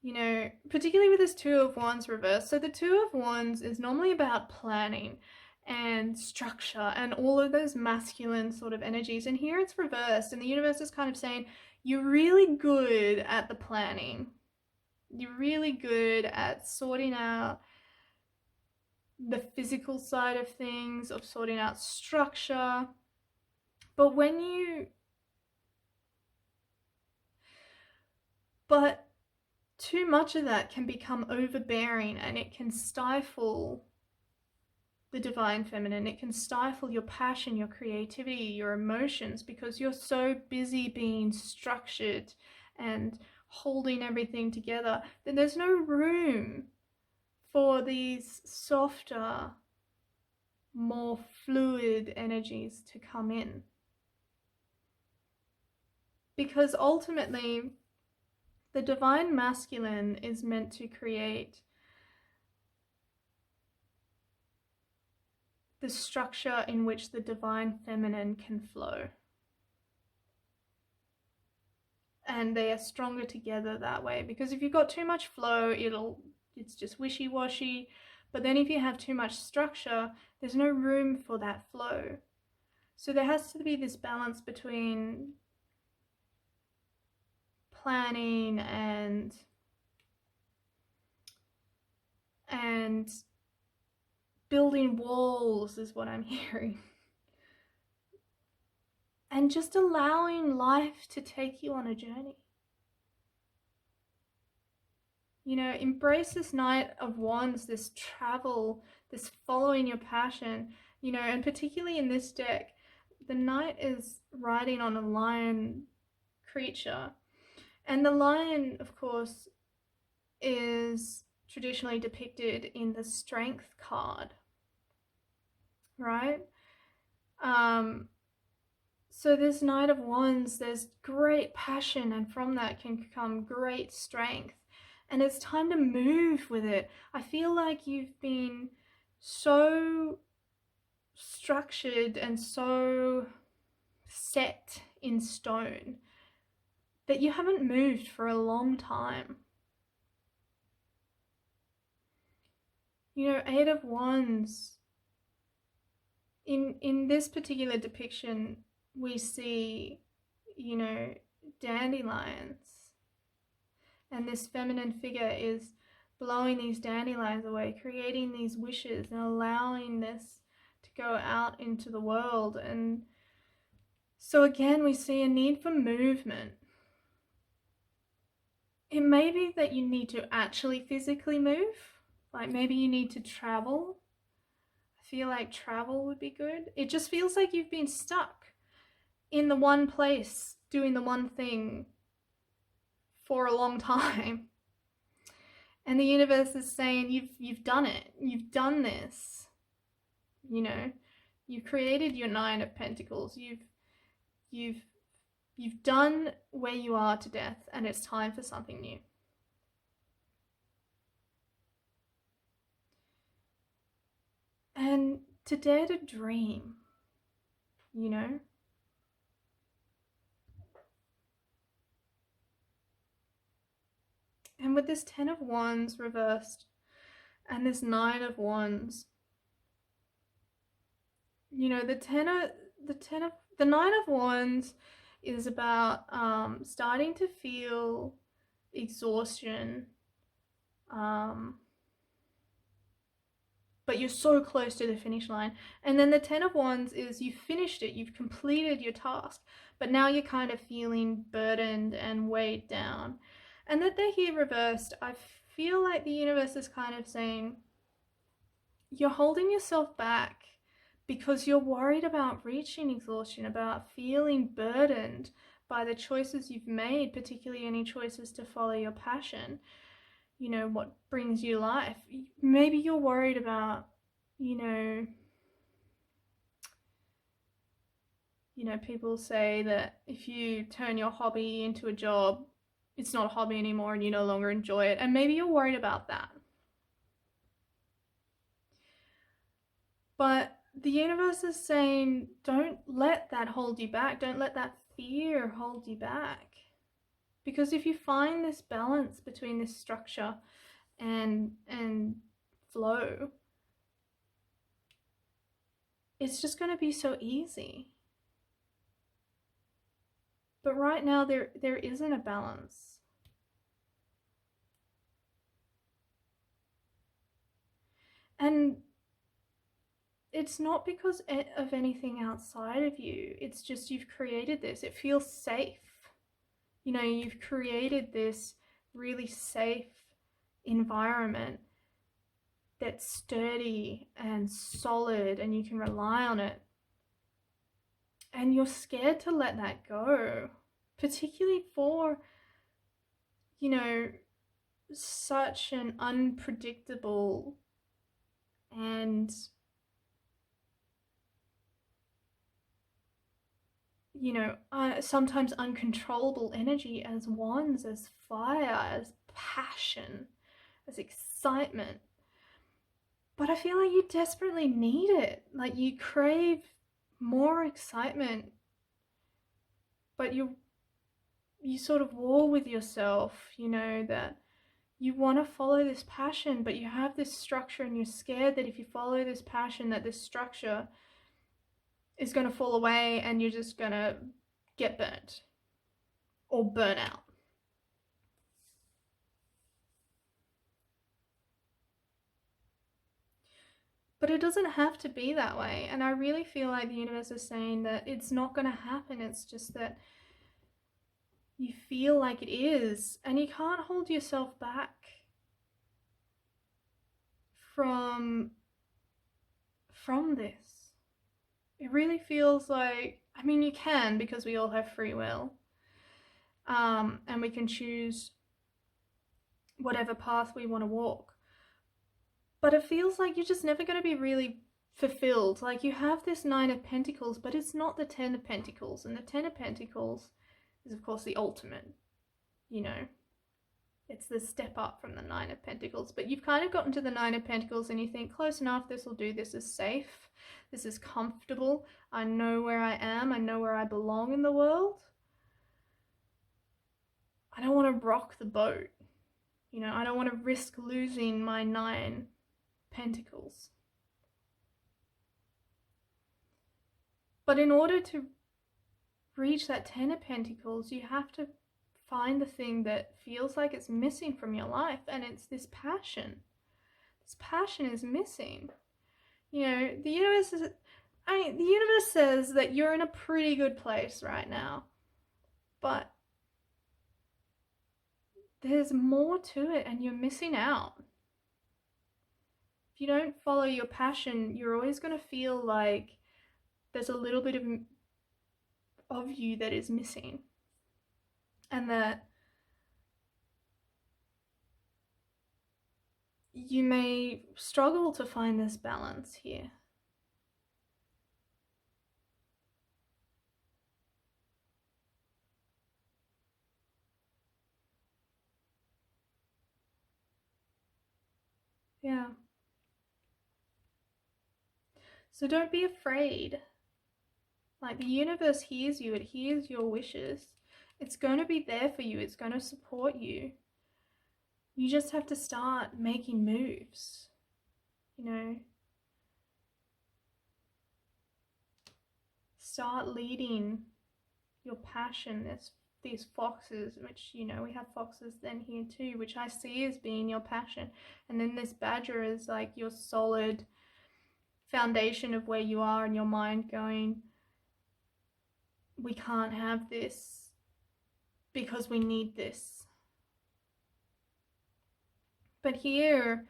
You know, particularly with this Two of Wands reverse. So the Two of Wands is normally about planning and structure and all of those masculine sort of energies. And here it's reversed, and the universe is kind of saying, you're really good at the planning. You're really good at sorting out the physical side of things, of sorting out structure. But too much of that can become overbearing, and it can stifle the divine feminine. It can stifle your passion, your creativity, your emotions, because you're so busy being structured and holding everything together that there's no room for these softer, more fluid energies to come in. Because ultimately, the divine masculine is meant to create the structure in which the divine feminine can flow. And they are stronger together that way. Because if you've got too much flow, it's just wishy-washy. But then if you have too much structure, there's no room for that flow. So there has to be this balance between planning and building walls, is what I'm hearing. And just allowing life to take you on a journey. You know, embrace this Knight of Wands, this travel, this following your passion, you know, and particularly in this deck, the Knight is riding on a lion creature. And the lion, of course, is traditionally depicted in the Strength card, right? So this Knight of Wands, there's great passion, and from that can come great strength. And it's time to move with it. I feel like you've been so structured and so set in stone that you haven't moved for a long time. You know, Eight of Wands in this particular depiction, we see, dandelions, and this feminine figure is blowing these dandelions away, creating these wishes and allowing this to go out into the world. And so again, we see a need for movement. It may be that you need to actually physically move, like maybe you need to travel. I feel like travel would be good. It just feels like you've been stuck in the one place doing the one thing for a long time. And the universe is saying, you've done it. You've done this. You've created your 9 of Pentacles. You've done where you are to death, and it's time for something new. And to dare to dream, And with this 10 of Wands reversed and this 9 of Wands, the 9 of Wands is about starting to feel exhaustion, but you're so close to the finish line. And then the 10 of Wands is you've finished it, you've completed your task, but now you're kind of feeling burdened and weighed down. And that they're here reversed, I feel like the universe is kind of saying, you're holding yourself back because you're worried about reaching exhaustion, about feeling burdened by the choices you've made, particularly any choices to follow your passion, what brings you life. Maybe you're worried about, people say that if you turn your hobby into a job, it's not a hobby anymore and you no longer enjoy it. And maybe you're worried about that. But the universe is saying, don't let that hold you back. Don't let that fear hold you back. Because if you find this balance between this structure and flow, it's just going to be so easy. But right now there isn't a balance. And it's not because of anything outside of you. It's just you've created this. It feels safe. You've created this really safe environment that's sturdy and solid and you can rely on it. And you're scared to let that go, particularly for, such an unpredictable and, sometimes uncontrollable energy as wands, as fire, as passion, as excitement. But I feel like you desperately need it. Like you crave more excitement, but you sort of war with yourself, that you want to follow this passion, but you have this structure and you're scared that if you follow this passion, that this structure is going to fall away and you're just going to get burnt or burn out. But it doesn't have to be that way. And I really feel like the universe is saying that it's not going to happen. It's just that you feel like it is, and you can't hold yourself back from this. It really feels like, you can, because we all have free will, and we can choose whatever path we want to walk. But it feels like you're just never going to be really fulfilled. Like you have this 9 of Pentacles, but it's not the 10 of Pentacles. And the 10 of Pentacles is, of course, the ultimate. It's the step up from the 9 of Pentacles. But you've kind of gotten to the 9 of Pentacles and you think, close enough, this will do. This is safe. This is comfortable. I know where I am. I know where I belong in the world. I don't want to rock the boat. I don't want to risk losing my 9 Pentacles. But in order to reach that Ten of Pentacles, you have to find the thing that feels like it's missing from your life, and it's this passion. This passion is missing. You know, the universe says that you're in a pretty good place right now, but there's more to it and you're missing out. If you don't follow your passion, you're always going to feel like there's a little bit of you that is missing, and that you may struggle to find this balance here. Yeah. So don't be afraid. Like, the universe hears you, it hears your wishes. It's going to be there for you, it's going to support you. You just have to start making moves, you know. Start leading your passion. There's these foxes, which, you know, we have foxes then here too, which I see as being your passion. And then this badger is like your solid foundation of where you are in your mind, going, we can't have this because we need this. But here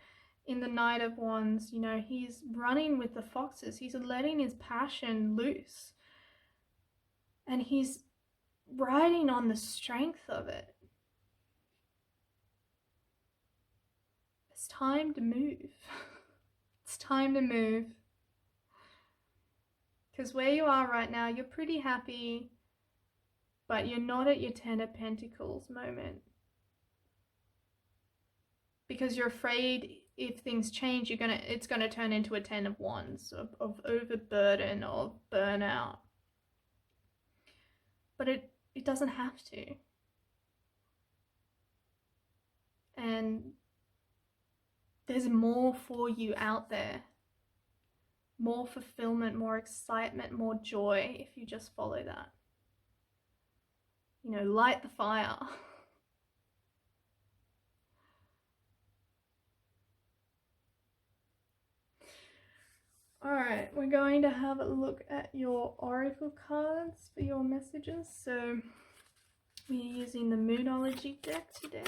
in the Knight of Wands, you know, he's running with the foxes. He's letting his passion loose. And he's riding on the strength of it. It's time to move. It's time to move. Because where you are right now, you're pretty happy, but you're not at your Ten of Pentacles moment. Because you're afraid if things change, it's gonna turn into a Ten of Wands, of overburden, of burnout. But it doesn't have to. And there's more for you out there. More fulfillment, more excitement, more joy if you just follow that. You know, light the fire. Alright, we're going to have a look at your oracle cards for your messages. So we're using the Moonology deck today.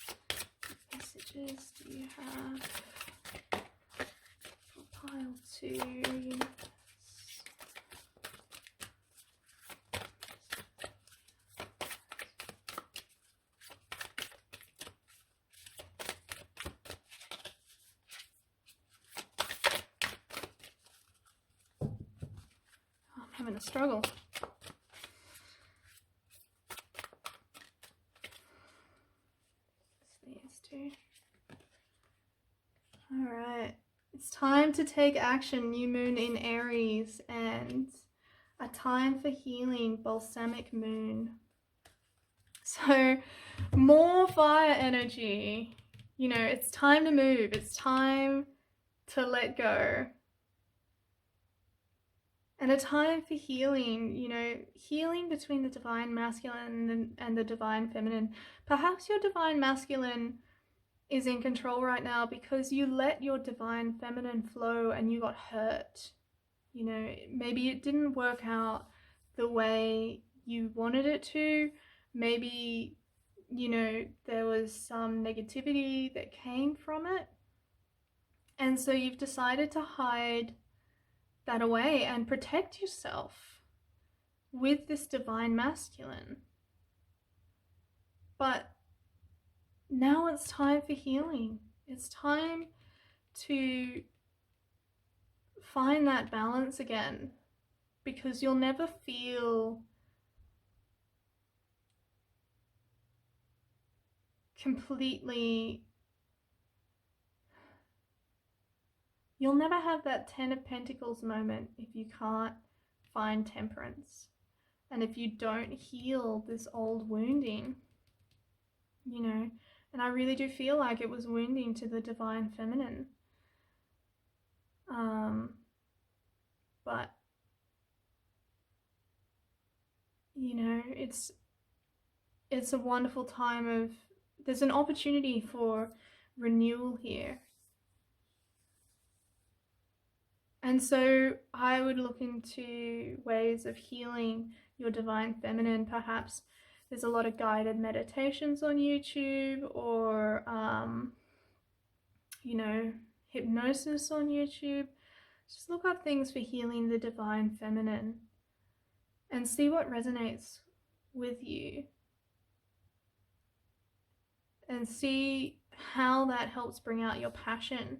What messages do you have for pile 2, universe? Having a struggle. It's these two. Alright. It's time to take action, new moon in Aries, and a time for healing, balsamic moon. So more fire energy. You know, it's time to move. It's time to let go. And a time for healing, you know, healing between the divine masculine and the divine feminine. Perhaps your divine masculine is in control right now because you let your divine feminine flow and you got hurt. You know, maybe it didn't work out the way you wanted it to. Maybe, you know, there was some negativity that came from it. And so you've decided to hide that away and protect yourself with this divine masculine. But now it's time for healing. It's time to find that balance again, because you'll never feel completely, you'll never have that Ten of Pentacles moment if you can't find temperance. And if you don't heal this old wounding, you know, and I really do feel like it was wounding to the divine feminine. But you know, it's a wonderful time of, there's an opportunity for renewal here. And so I would look into ways of healing your divine feminine. Perhaps there's a lot of guided meditations on YouTube, or you know, hypnosis on YouTube. Just look up things for healing the divine feminine and see what resonates with you, and see how that helps bring out your passion.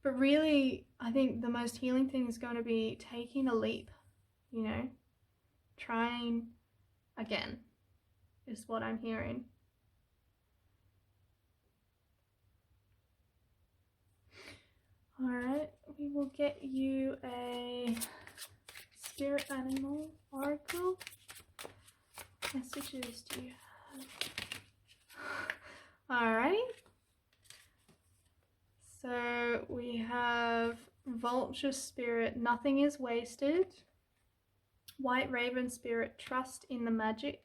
But really, I think the most healing thing is going to be taking a leap, you know, trying again is what I'm hearing. All right, we will get you a spirit animal oracle. What messages do you have? All right. So we have Vulture Spirit, nothing is wasted. White Raven Spirit, trust in the magic.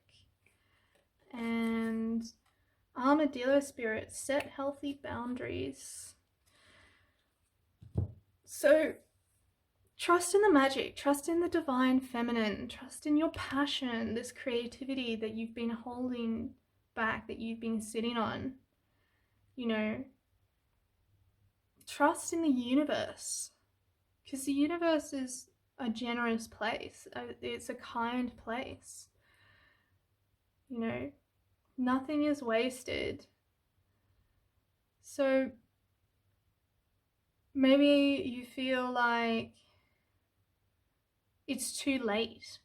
And Armadillo Spirit, set healthy boundaries. So trust in the magic, trust in the divine feminine, trust in your passion, this creativity that you've been holding back, that you've been sitting on. You know, trust in the universe, because the universe is a generous place. It's a kind place. You know, nothing is wasted. So maybe you feel like it's too late.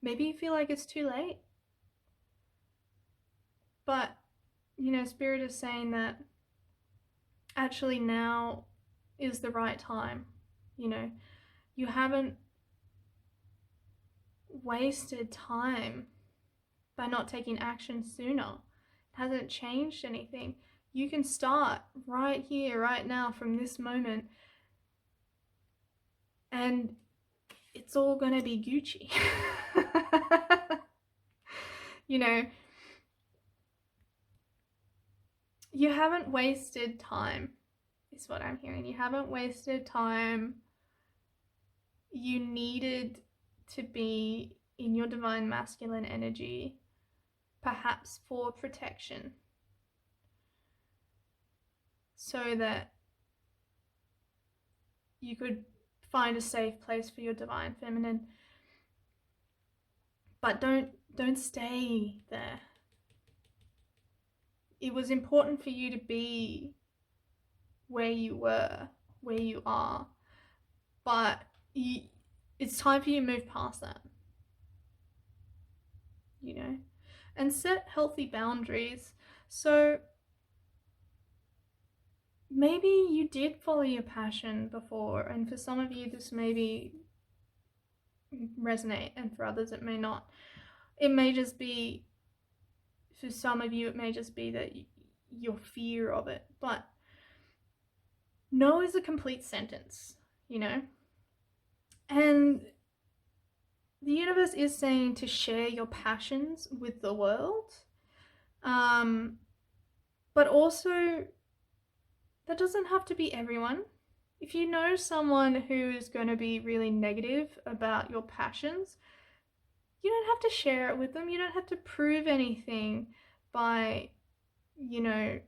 Maybe you feel like it's too late. But, you know, Spirit is saying that actually now is the right time. You know, you haven't wasted time by not taking action sooner. It hasn't changed anything. You can start right here, right now, from this moment, and it's all gonna be Gucci. You know, you haven't wasted time, is what I'm hearing. You haven't wasted time. You needed to be in your divine masculine energy, perhaps for protection, so that you could find a safe place for your divine feminine. But don't stay there. It was important for you to be where you were, where you are, but it's time for you to move past that, you know, and set healthy boundaries. So maybe you did follow your passion before, and for some of you this maybe resonate, and for others it may not. It may just be, for some of you, it may just be that your fear of it. But no is a complete sentence, you know? And the universe is saying to share your passions with the world. But also, that doesn't have to be everyone. If you know someone who is going to be really negative about your passions, you don't have to share it with them. You don't have to prove anything by, you know,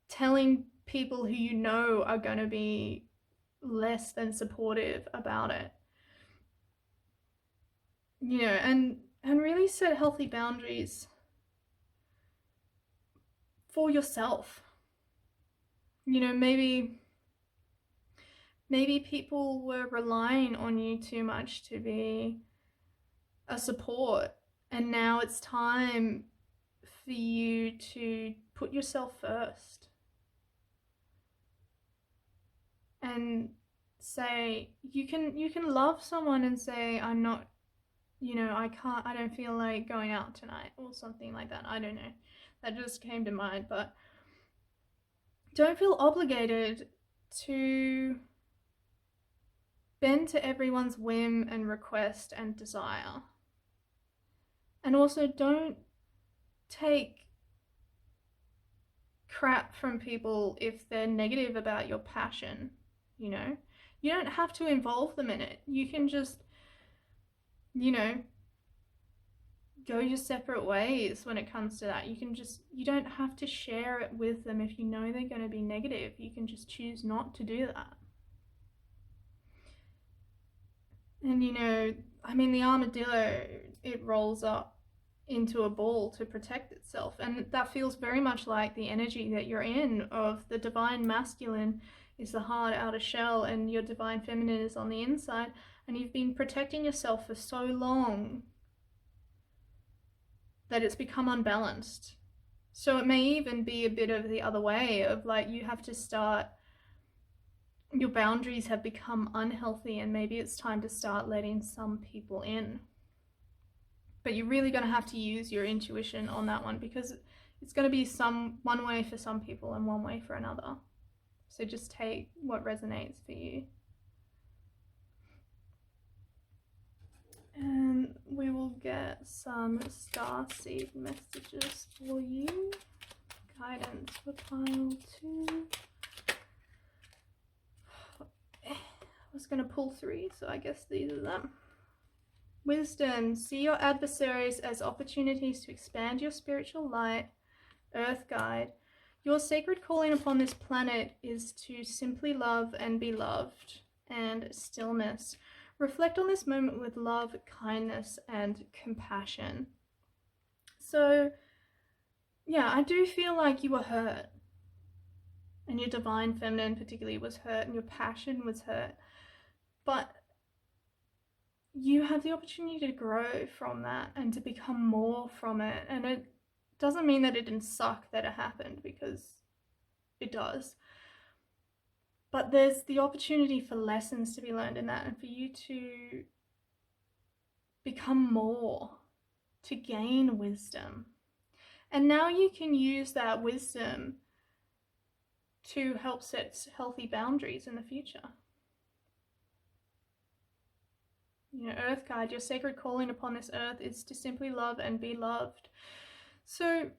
telling people who you know are going to be less than supportive about it. You know, and really set healthy boundaries for yourself. You know, maybe people were relying on you too much to be a support, and now it's time for you to put yourself first and say, you can love someone and say, I'm not, you know, I don't feel like going out tonight, or something like that. I don't know, that just came to mind. But don't feel obligated to bend to everyone's whim and request and desire. And also don't take crap from people if they're negative about your passion, you know? You don't have to involve them in it. You can just, you know, go your separate ways when it comes to that. You don't have to share it with them if you know they're going to be negative. You can just choose not to do that. And you know, I mean, the armadillo, it rolls up into a ball to protect itself, and that feels very much like the energy that you're in of the divine masculine is the hard outer shell and your divine feminine is on the inside, and you've been protecting yourself for so long that it's become unbalanced. So it may even be a bit of the other way of like you have to start, your boundaries have become unhealthy and maybe it's time to start letting some people in. But you're really going to have to use your intuition on that one, because it's going to be one way for some people and one way for another. So just take what resonates for you. And we will get some Starseed Messages for you. Guidance for pile 2. I was going to pull 3, so I guess these are them. Wisdom. See your adversaries as opportunities to expand your spiritual light. Earth Guide. Your sacred calling upon this planet is to simply love and be loved. And Stillness. Reflect on this moment with love, kindness, and compassion. So, yeah, I do feel like you were hurt. And your divine feminine particularly was hurt, and your passion was hurt. But you have the opportunity to grow from that and to become more from it. And it doesn't mean that it didn't suck that it happened, because it does. But there's the opportunity for lessons to be learned in that and for you to become more, to gain wisdom. And now you can use that wisdom to help set healthy boundaries in the future. You know, Earth Guide, your sacred calling upon this earth is to simply love and be loved. So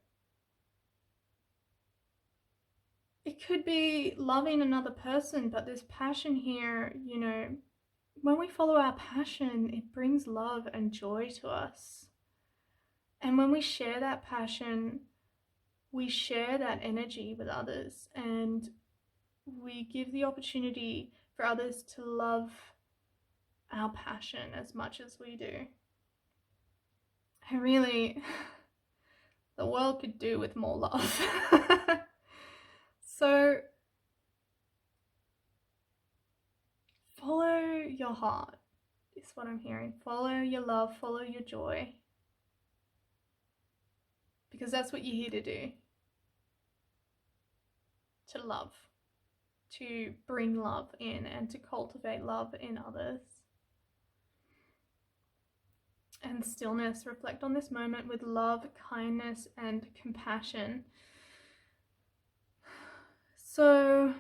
it could be loving another person, but there's passion here, you know. When we follow our passion, it brings love and joy to us. And when we share that passion, we share that energy with others, and we give the opportunity for others to love our passion as much as we do. And really, the world could do with more love. So follow your heart is what I'm hearing. Follow your love, follow your joy. Because that's what you're here to do. To love. To bring love in and to cultivate love in others. And Stillness. Reflect on this moment with love, kindness, and compassion. So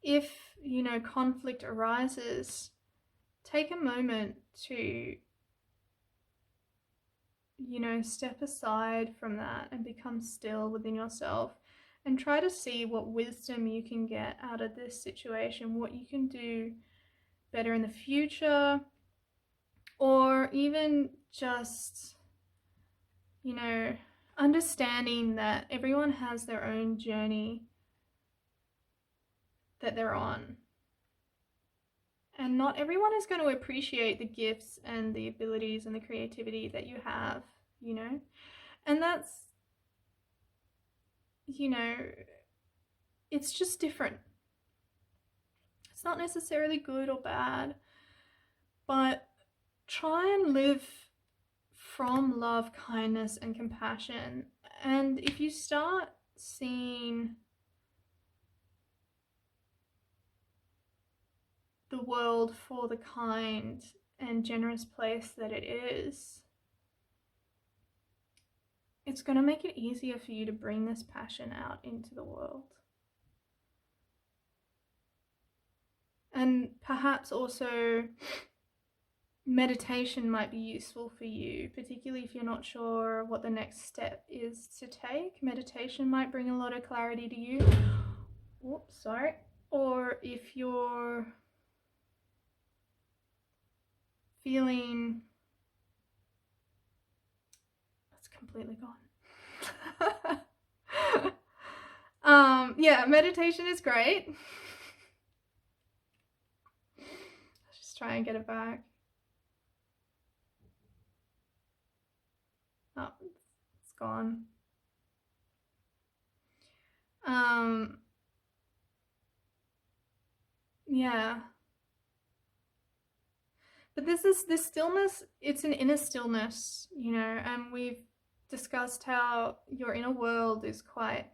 if, you know, conflict arises, take a moment to, you know, step aside from that and become still within yourself and try to see what wisdom you can get out of this situation, what you can do better in the future, or even just, you know, understanding that everyone has their own journey that they're on. And not everyone is going to appreciate the gifts and the abilities and the creativity that you have, you know? And that's, you know, it's just different. It's not necessarily good or bad, but try and live from love, kindness, and compassion. And if you start seeing the world for the kind and generous place that it is, it's going to make it easier for you to bring this passion out into the world. And perhaps also meditation might be useful for you, particularly if you're not sure what the next step is to take. Meditation might bring a lot of clarity to you. Oops, sorry. Or if you're feeling... That's completely gone. Yeah, meditation is great. Let's just try and get it back. Oh, it's gone. Yeah. But this stillness, it's an inner stillness, you know, and we've discussed how your inner world is quite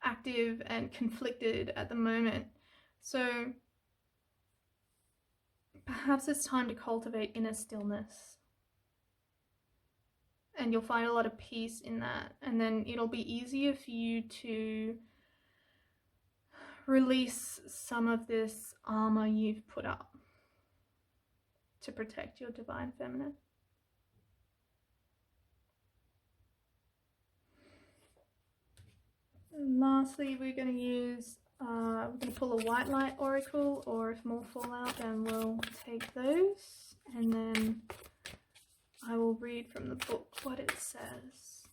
active and conflicted at the moment. So perhaps it's time to cultivate inner stillness. And you'll find a lot of peace in that. And then it'll be easier for you to release some of this armor you've put up to protect your divine feminine. And lastly, we're going to use, we're going to pull a white light oracle, or if more fall out, then we'll take those. And then I will read from the book what it says.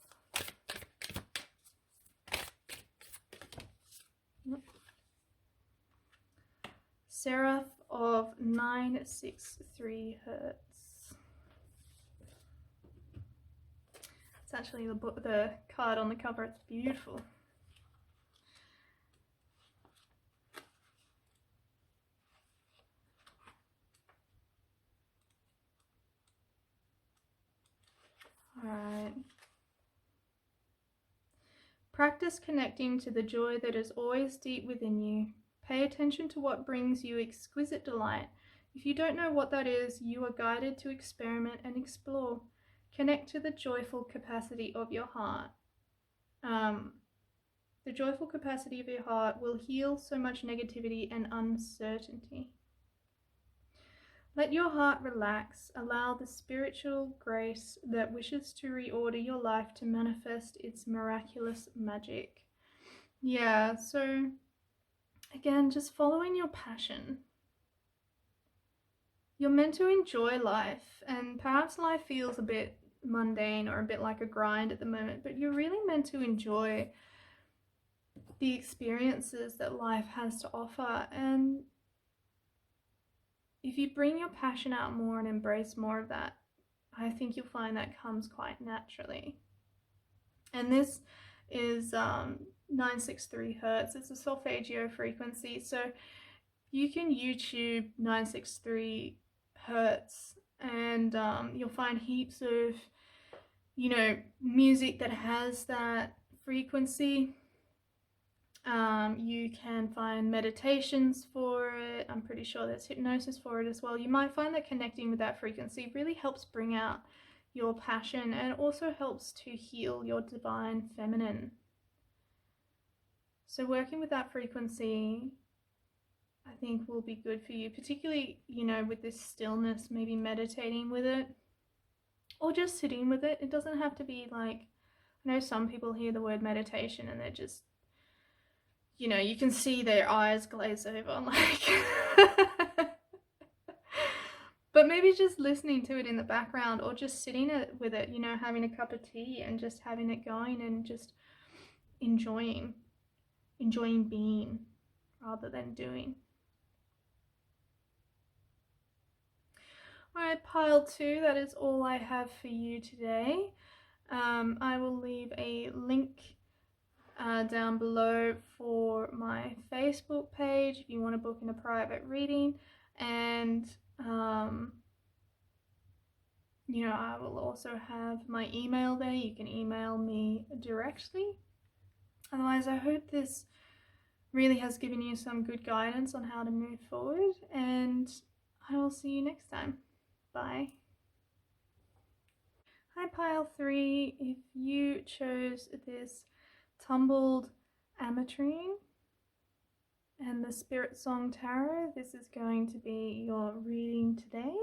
Seraph of 963 Hertz. It's actually the book, the card on the cover. It's beautiful. All right. Practice connecting to the joy that is always deep within you. Pay attention to what brings you exquisite delight. If you don't know what that is, you are guided to experiment and explore. Connect to the joyful capacity of your heart. The joyful capacity of your heart will heal so much negativity and uncertainty. Let your heart relax. Allow the spiritual grace that wishes to reorder your life to manifest its miraculous magic. Yeah, so again, just following your passion. You're meant to enjoy life, and perhaps life feels a bit mundane or a bit like a grind at the moment, but you're really meant to enjoy the experiences that life has to offer. And if you bring your passion out more and embrace more of that, I think you'll find that comes quite naturally. And this is 963 Hertz. It's a solfeggio frequency. So you can YouTube 963 Hertz and you'll find heaps of, you know, music that has that frequency. You can find meditations for it. I'm pretty sure there's hypnosis for it as well. You might find that connecting with that frequency really helps bring out your passion and also helps to heal your divine feminine. So working with that frequency, I think, will be good for you, particularly, you know, with this stillness, maybe meditating with it or just sitting with it. It doesn't have to be like, I know some people hear the word meditation and they're just, you know, you can see their eyes glaze over, like, but maybe just listening to it in the background or just sitting with it, you know, having a cup of tea and just having it going and just enjoying being rather than doing. All right, pile 2, that is all I have for you today. I will leave a link down below for my Facebook page if you want to book in a private reading, and you know, I will also have my email there. You can email me directly. Otherwise, I hope this really has given you some good guidance on how to move forward, and I will see you next time. Bye. Hi pile 3, if you chose this Tumbled Ametrine and the Spiritsong Tarot, this is going to be your reading today.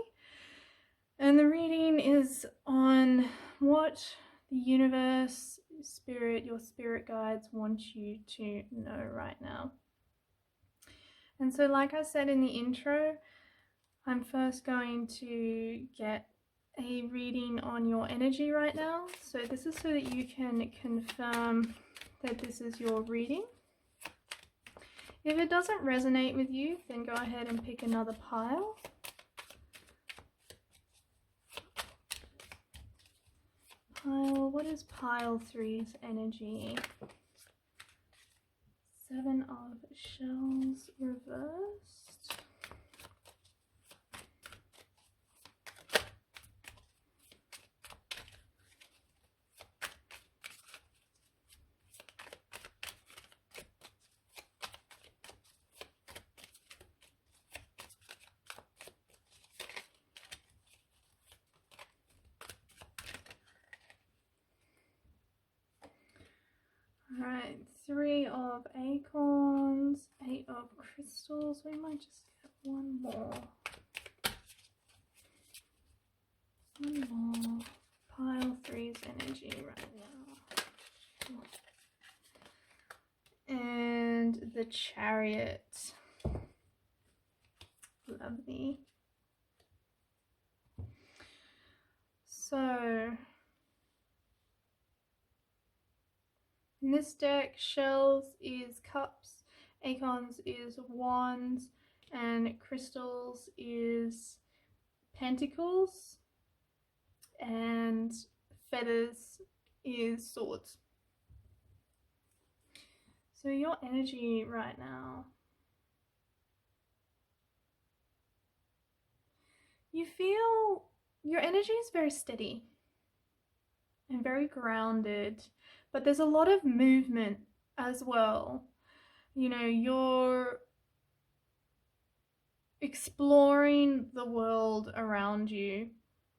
And the reading is on what the universe, spirit, your spirit guides want you to know right now. And so, like I said in the intro, I'm first going to get a reading on your energy right now. So this is so that you can confirm that this is your reading. If it doesn't resonate with you, then go ahead and pick another pile. What is pile 3's energy? 7 of Shells reversed. Alright, 3 of Acorns, 8 of Crystals. We might just get one more. One more. Pile 3's energy right now. And the Chariot. Lovely. So in this deck, Shells is Cups, Acorns is Wands, and Crystals is Pentacles, and Feathers is Swords. So your energy right now, you feel your energy is very steady and very grounded. But there's a lot of movement as well. You know, you're exploring the world around you,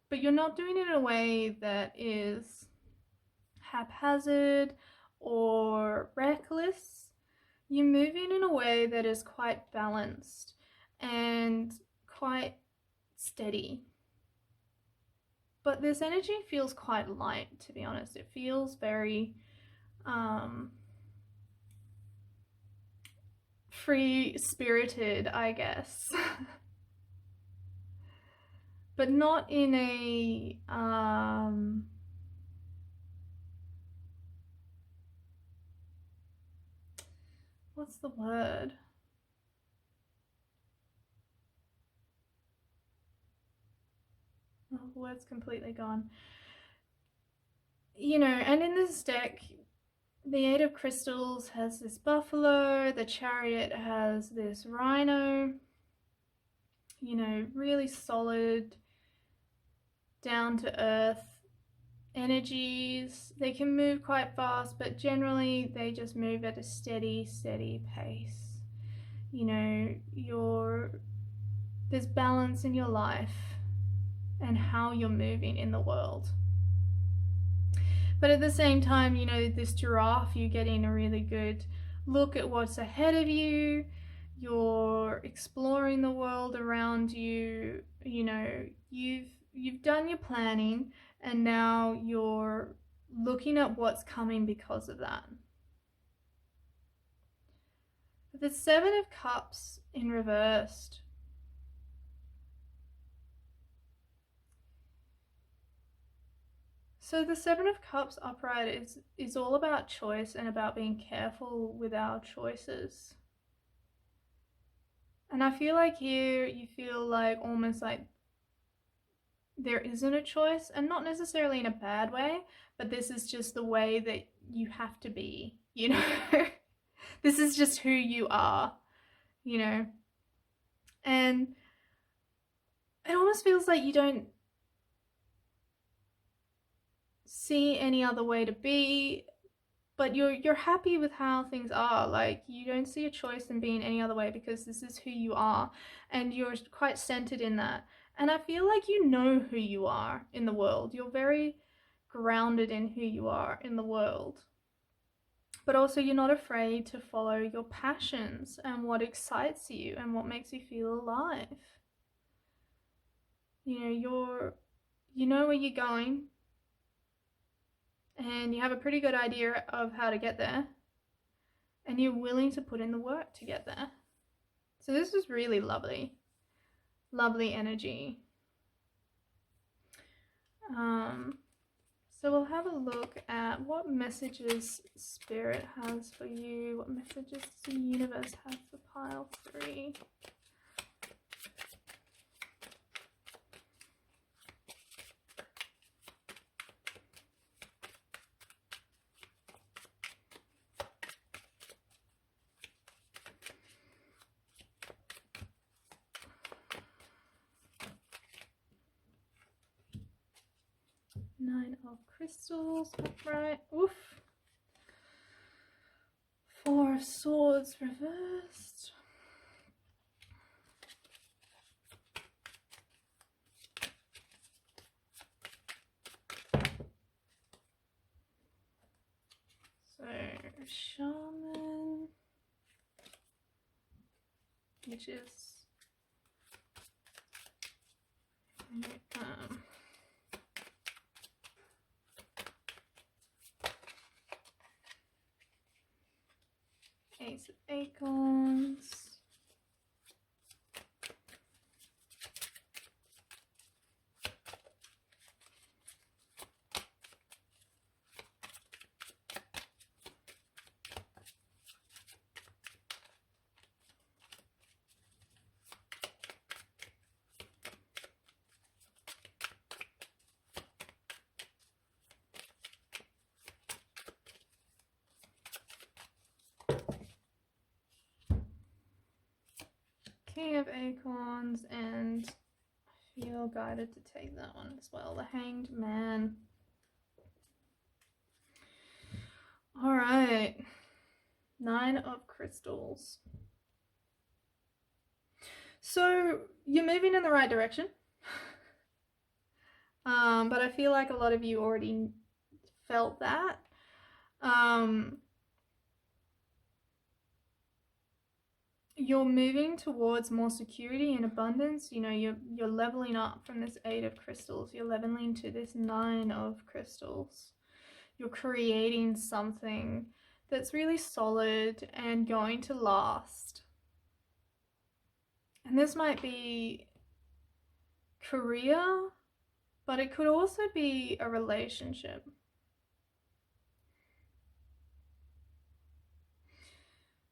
but you're not doing it in a way that is haphazard or reckless. You're moving in a way that is quite balanced and quite steady. But this energy feels quite light, to be honest. It feels very free-spirited, I guess. But not in a what's the word? Oh, the word's completely gone. You know, and in this deck, the 8 of Crystals has this buffalo, the Chariot has this rhino, you know, really solid, down to earth energies. They can move quite fast, but generally they just move at a steady pace. You know, there's balance in your life and how you're moving in the world. But at the same time, you know, this giraffe, you're getting a really good look at what's ahead of you. You're exploring the world around you. You know, you've done your planning, and now you're looking at what's coming because of that. The 7 of Cups in reversed. So the 7 of Cups upright is all about choice and about being careful with our choices. And I feel like here you feel like almost like there isn't a choice, and not necessarily in a bad way, but this is just the way that you have to be, you know. This is just who you are, you know. And it almost feels like you don't see any other way to be, but you're happy with how things are. Like, you don't see a choice in being any other way because this is who you are, and you're quite centered in that. And I feel like you know who you are in the world. You're very grounded in who you are in the world. But also you're not afraid to follow your passions and what excites you and what makes you feel alive. You know where you're going, and you have a pretty good idea of how to get there, and you're willing to put in the work to get there. So this is really lovely. Lovely energy. So we'll have a look at what messages Spirit has for you. What messages does the universe have for pile 3? Nine of crystals, upright. Oof. 4 of swords reversed. So, shaman, which is Ace of Acorns. King of Acorns, and I feel guided to take that one as well. The Hanged Man. Alright. 9 of crystals. So you're moving in the right direction. But I feel like a lot of you already felt that. You're moving towards more security and abundance. You know, you're leveling up from this 8 of crystals. You're leveling to this 9 of crystals. You're creating something that's really solid and going to last. And this might be career, but it could also be a relationship.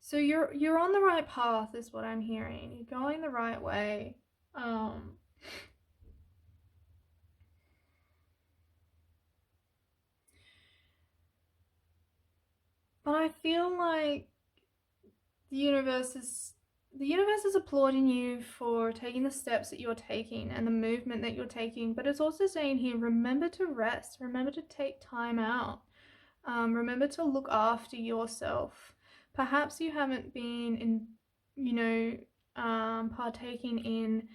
So you're on the right path is what I'm hearing. You're going the right way. But I feel like the universe is applauding you for taking the steps that you're taking and the movement that you're taking, but it's also saying here, remember to rest, remember to take time out, remember to look after yourself. Perhaps you haven't been partaking in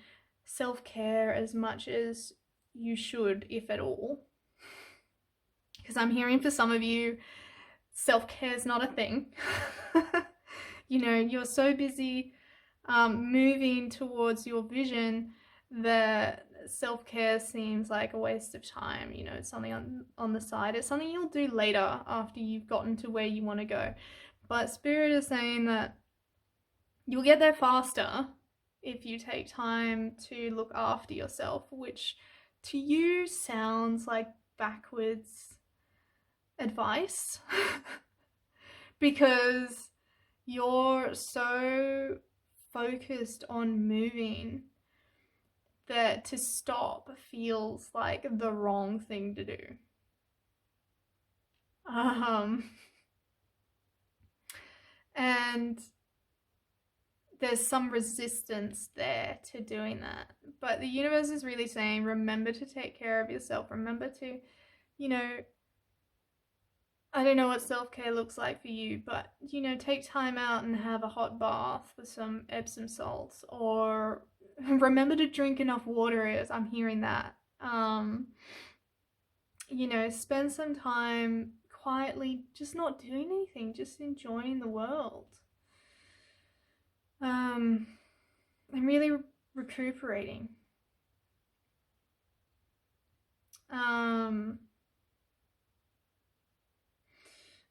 self-care as much as you should, if at all. Because I'm hearing for some of you, self-care is not a thing. You know, you're so busy moving towards your vision that self-care seems like a waste of time. You know, it's something on the side. It's something you'll do later after you've gotten to where you want to go. But Spirit is saying that you'll get there faster if you take time to look after yourself, which to you sounds like backwards advice because you're so focused on moving that to stop feels like the wrong thing to do. And there's some resistance there to doing that. But the universe is really saying, remember to take care of yourself. Remember to, you know, I don't know what self-care looks like for you, but, you know, take time out and have a hot bath with some Epsom salts, or remember to drink enough water. I'm hearing that. you know, spend some time quietly just not doing anything, just enjoying the world. And really recuperating.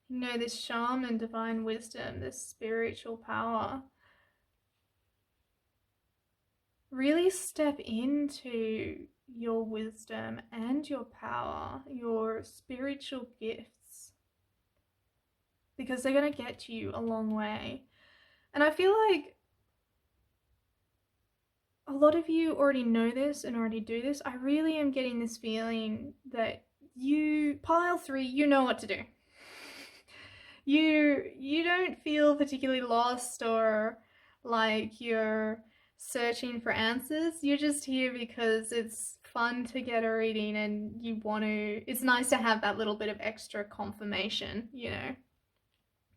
You know, this shaman, divine wisdom, this spiritual power. Really step into your wisdom and your power, your spiritual gifts, because they're going to get you a long way. And I feel like a lot of you already know this and already do this. I really am getting this feeling that you, pile 3, you know what to do. You don't feel particularly lost or like you're searching for answers. You're just here because it's fun to get a reading and you want to, it's nice to have that little bit of extra confirmation, you know.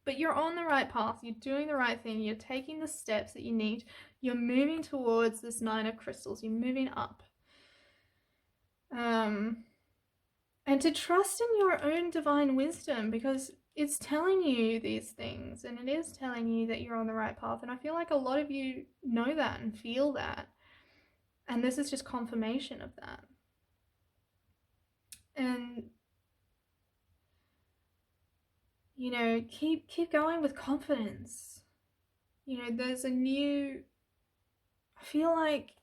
But you're on the right path, you're doing the right thing, you're taking the steps that you need, you're moving towards this 9 of crystals, you're moving up. And to trust in your own divine wisdom, because it's telling you these things and it is telling you that you're on the right path. And I feel like a lot of you know that and feel that. And this is just confirmation of that. And, you know, keep going with confidence. You know, there's a new, I feel like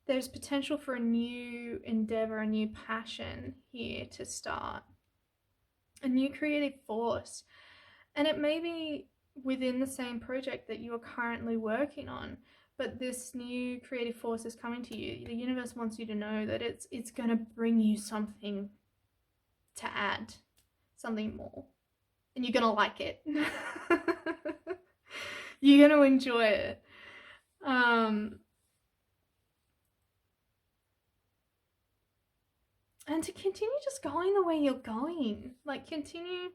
there's potential for a new endeavor, a new passion here to start. A new creative force. And it may be within the same project that you are currently working on, but this new creative force is coming to you. The universe wants you to know that it's going to bring you something to add, something more, and you're going to like it. You're going to enjoy it. And to continue just going the way you're going, like continue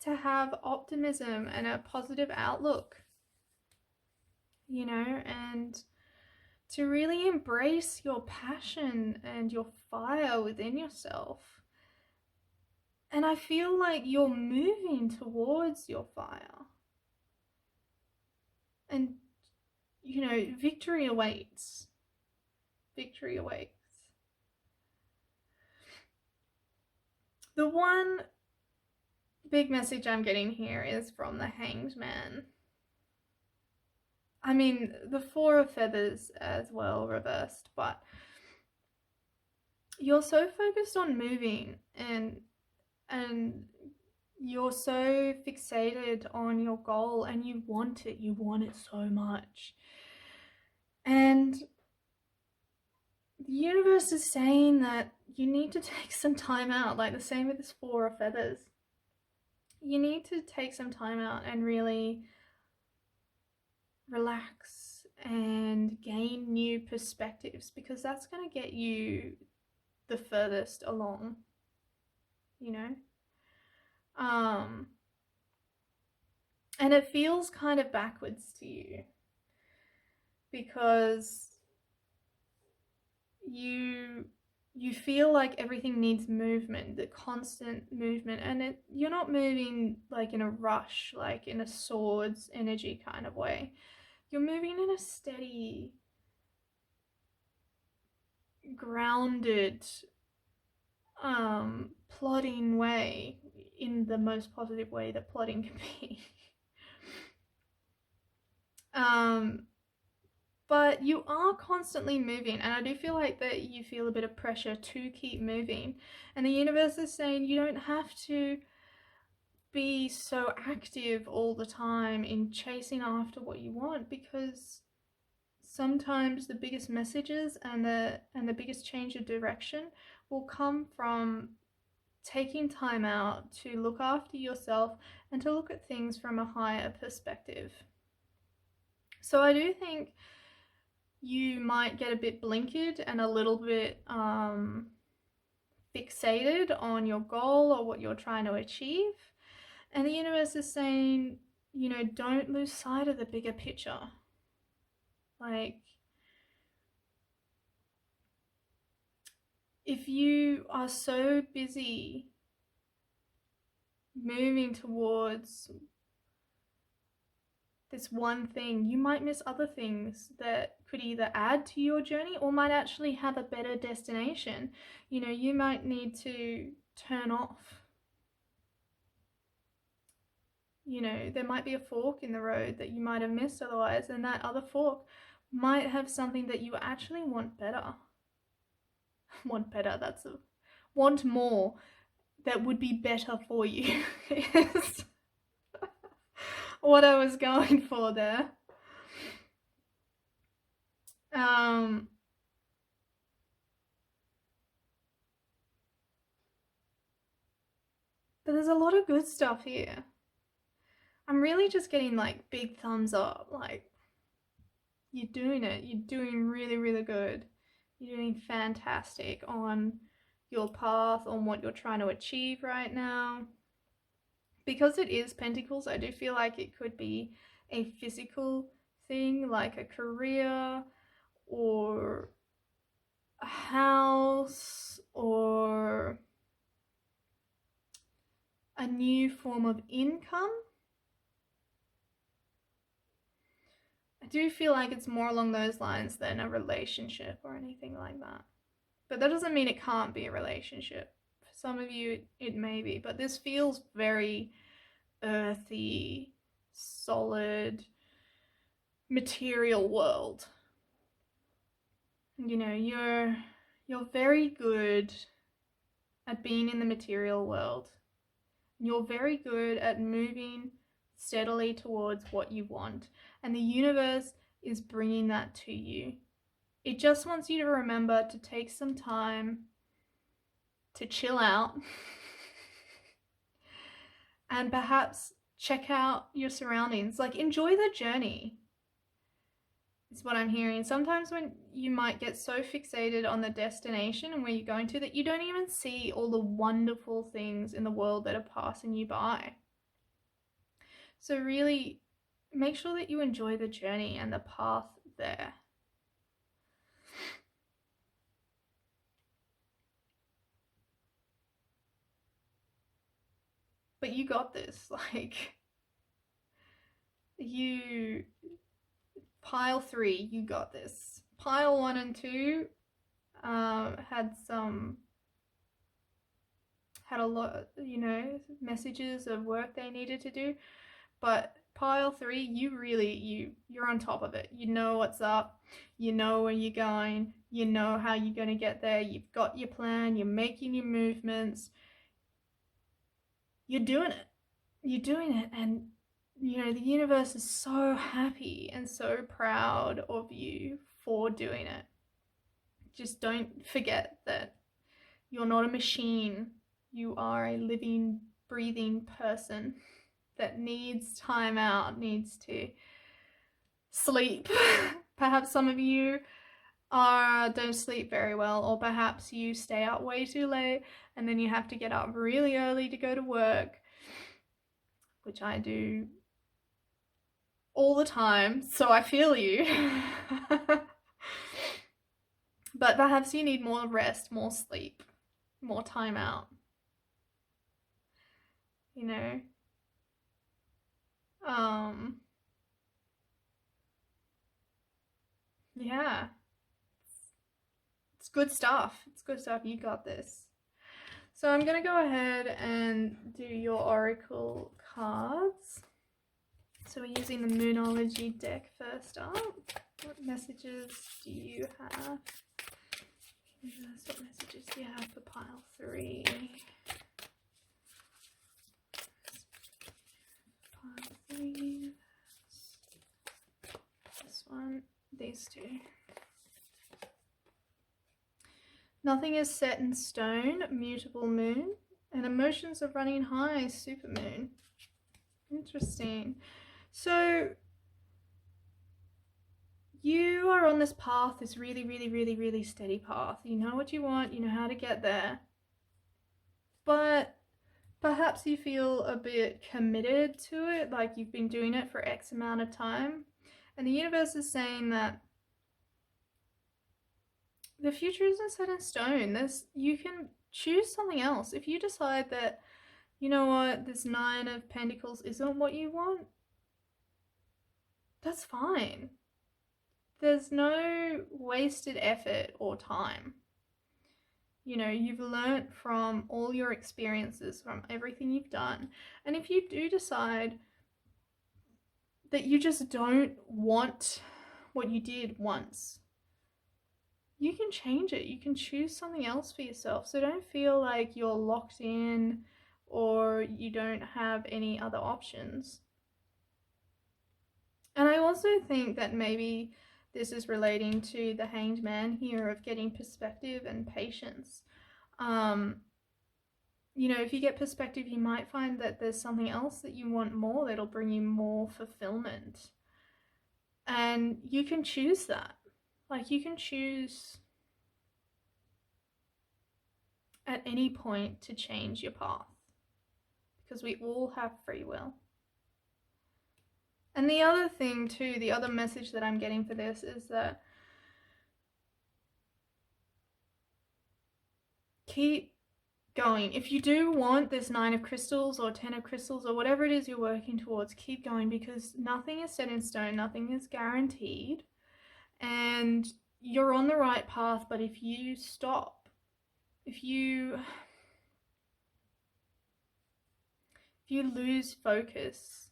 to have optimism and a positive outlook, you know, and to really embrace your passion and your fire within yourself. And I feel like you're moving towards your fire. And, you know, victory awaits. Victory awaits. The one big message I'm getting here is from the Hanged Man. I mean, the 4 of Feathers as well, reversed, but you're so focused on moving and you're so fixated on your goal and you want it so much. And the universe is saying that you need to take some time out, like the same with this 4 of Feathers. You need to take some time out and really relax and gain new perspectives, because that's going to get you the furthest along, you know. And it feels kind of backwards to you because you feel like everything needs movement, the constant movement, and you're not moving like in a rush, like in a swords energy kind of way. You're moving in a steady, grounded, plodding way, in the most positive way that plodding can be. But you are constantly moving, and I do feel like that you feel a bit of pressure to keep moving, and the universe is saying you don't have to be so active all the time in chasing after what you want, because sometimes the biggest messages and the biggest change of direction will come from taking time out to look after yourself and to look at things from a higher perspective. So I do think you might get a bit blinkered and a little bit fixated on your goal or what you're trying to achieve. And the universe is saying, you know, don't lose sight of the bigger picture. Like, if you are so busy moving towards this one thing, you might miss other things that could either add to your journey or might actually have a better destination. You know, you might need to turn off. You know, there might be a fork in the road that you might have missed otherwise, and that other fork might have something that you actually want better. Want better, want more that would be better for you is what I was going for there. But there's a lot of good stuff here. I'm really just getting like big thumbs up, like you're doing it, you're doing really, really good. You're doing fantastic on your path, on what you're trying to achieve right now. Because it is Pentacles, I do feel like it could be a physical thing, like a career or a house or a new form of income. I do feel like it's more along those lines than a relationship or anything like that. But that doesn't mean it can't be a relationship. For some of you, it may be. But this feels very earthy, solid, material world. You know, you're very good at being in the material world. You're very good at moving steadily towards what you want, and the universe is bringing that to you. It just wants you to remember to take some time to chill out and perhaps check out your surroundings. Like, enjoy the journey is what I'm hearing. Sometimes when you might get so fixated on the destination and where you're going to that you don't even see all the wonderful things in the world that are passing you by. So really make sure that you enjoy the journey and the path there. But you got this. Like, you, pile 3, you got this. Pile 1 and 2 had a lot, you know, messages of work they needed to do. But pile 3, you're on top of it. You know what's up. You know where you're going. You know how you're going to get there. You've got your plan. You're making your movements. You're doing it. You're doing it. And, you know, the universe is so happy and so proud of you for doing it. Just don't forget that you're not a machine. You are a living, breathing person that needs time out, needs to sleep. Perhaps some of you don't sleep very well, or perhaps you stay out way too late and then you have to get up really early to go to work, which I do all the time, so I feel you. But perhaps you need more rest, more sleep, more time out, you know. Yeah, it's good stuff. It's good stuff. You got this. So I'm going to go ahead and do your oracle cards. So we're using the Moonology deck first up. What messages do you have? What messages do you have for pile 3? Pile 3. This one. These two. Nothing is set in stone, mutable moon, and emotions are running high, super moon. Interesting. So you are on this path, this really, really, really, really steady path. You know what you want, you know how to get there. But perhaps you feel a bit committed to it, like you've been doing it for X amount of time. And the universe is saying that the future isn't set in stone. You can choose something else. If you decide that, you know what, this Nine of Pentacles isn't what you want, that's fine. There's no wasted effort or time. You know, you've learnt from all your experiences, from everything you've done. And if you do decide that you just don't want what you did once, you can change it. You can choose something else for yourself. So don't feel like you're locked in or you don't have any other options. And I also think that maybe this is relating to the Hanged Man here of getting perspective and patience. You know, if you get perspective, you might find that there's something else that you want more that'll bring you more fulfillment. And you can choose that. Like, you can choose at any point to change your path, because we all have free will. And the other thing too, the other message that I'm getting for this is that keep going. If you do want this 9 of crystals or 10 of crystals or whatever it is you're working towards, keep going, because nothing is set in stone, nothing is guaranteed, and you're on the right path. But if you stop, if you lose focus,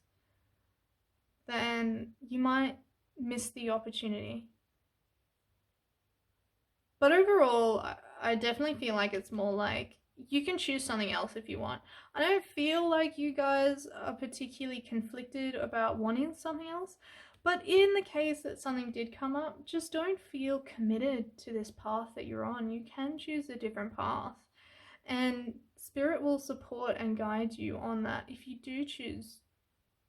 then you might miss the opportunity. But overall, I definitely feel like it's more like you can choose something else if you want. I don't feel like you guys are particularly conflicted about wanting something else, but in the case that something did come up, just don't feel committed to this path that you're on. You can choose a different path, and Spirit will support and guide you on that if you do choose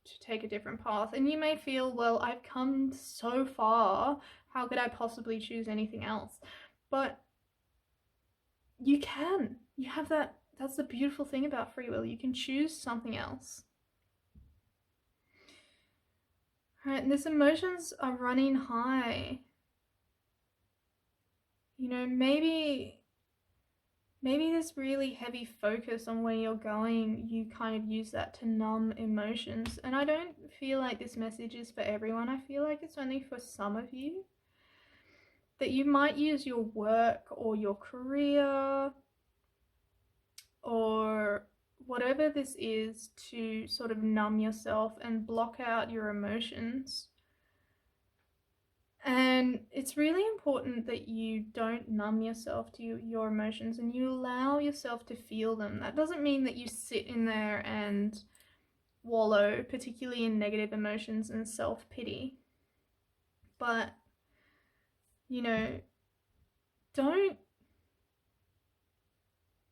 to take a different path. And you may feel, well, I've come so far, how could I possibly choose anything else? But you can. You have that. That's the beautiful thing about free will. You can choose something else. Right, and these emotions are running high. You know, maybe this really heavy focus on where you're going, you kind of use that to numb emotions. And I don't feel like this message is for everyone. I feel like it's only for some of you. That you might use your work or your career or whatever this is to sort of numb yourself and block out your emotions. And it's really important that you don't numb yourself to your emotions and you allow yourself to feel them. That doesn't mean that you sit in there and wallow, particularly in negative emotions and self-pity. But, you know, don't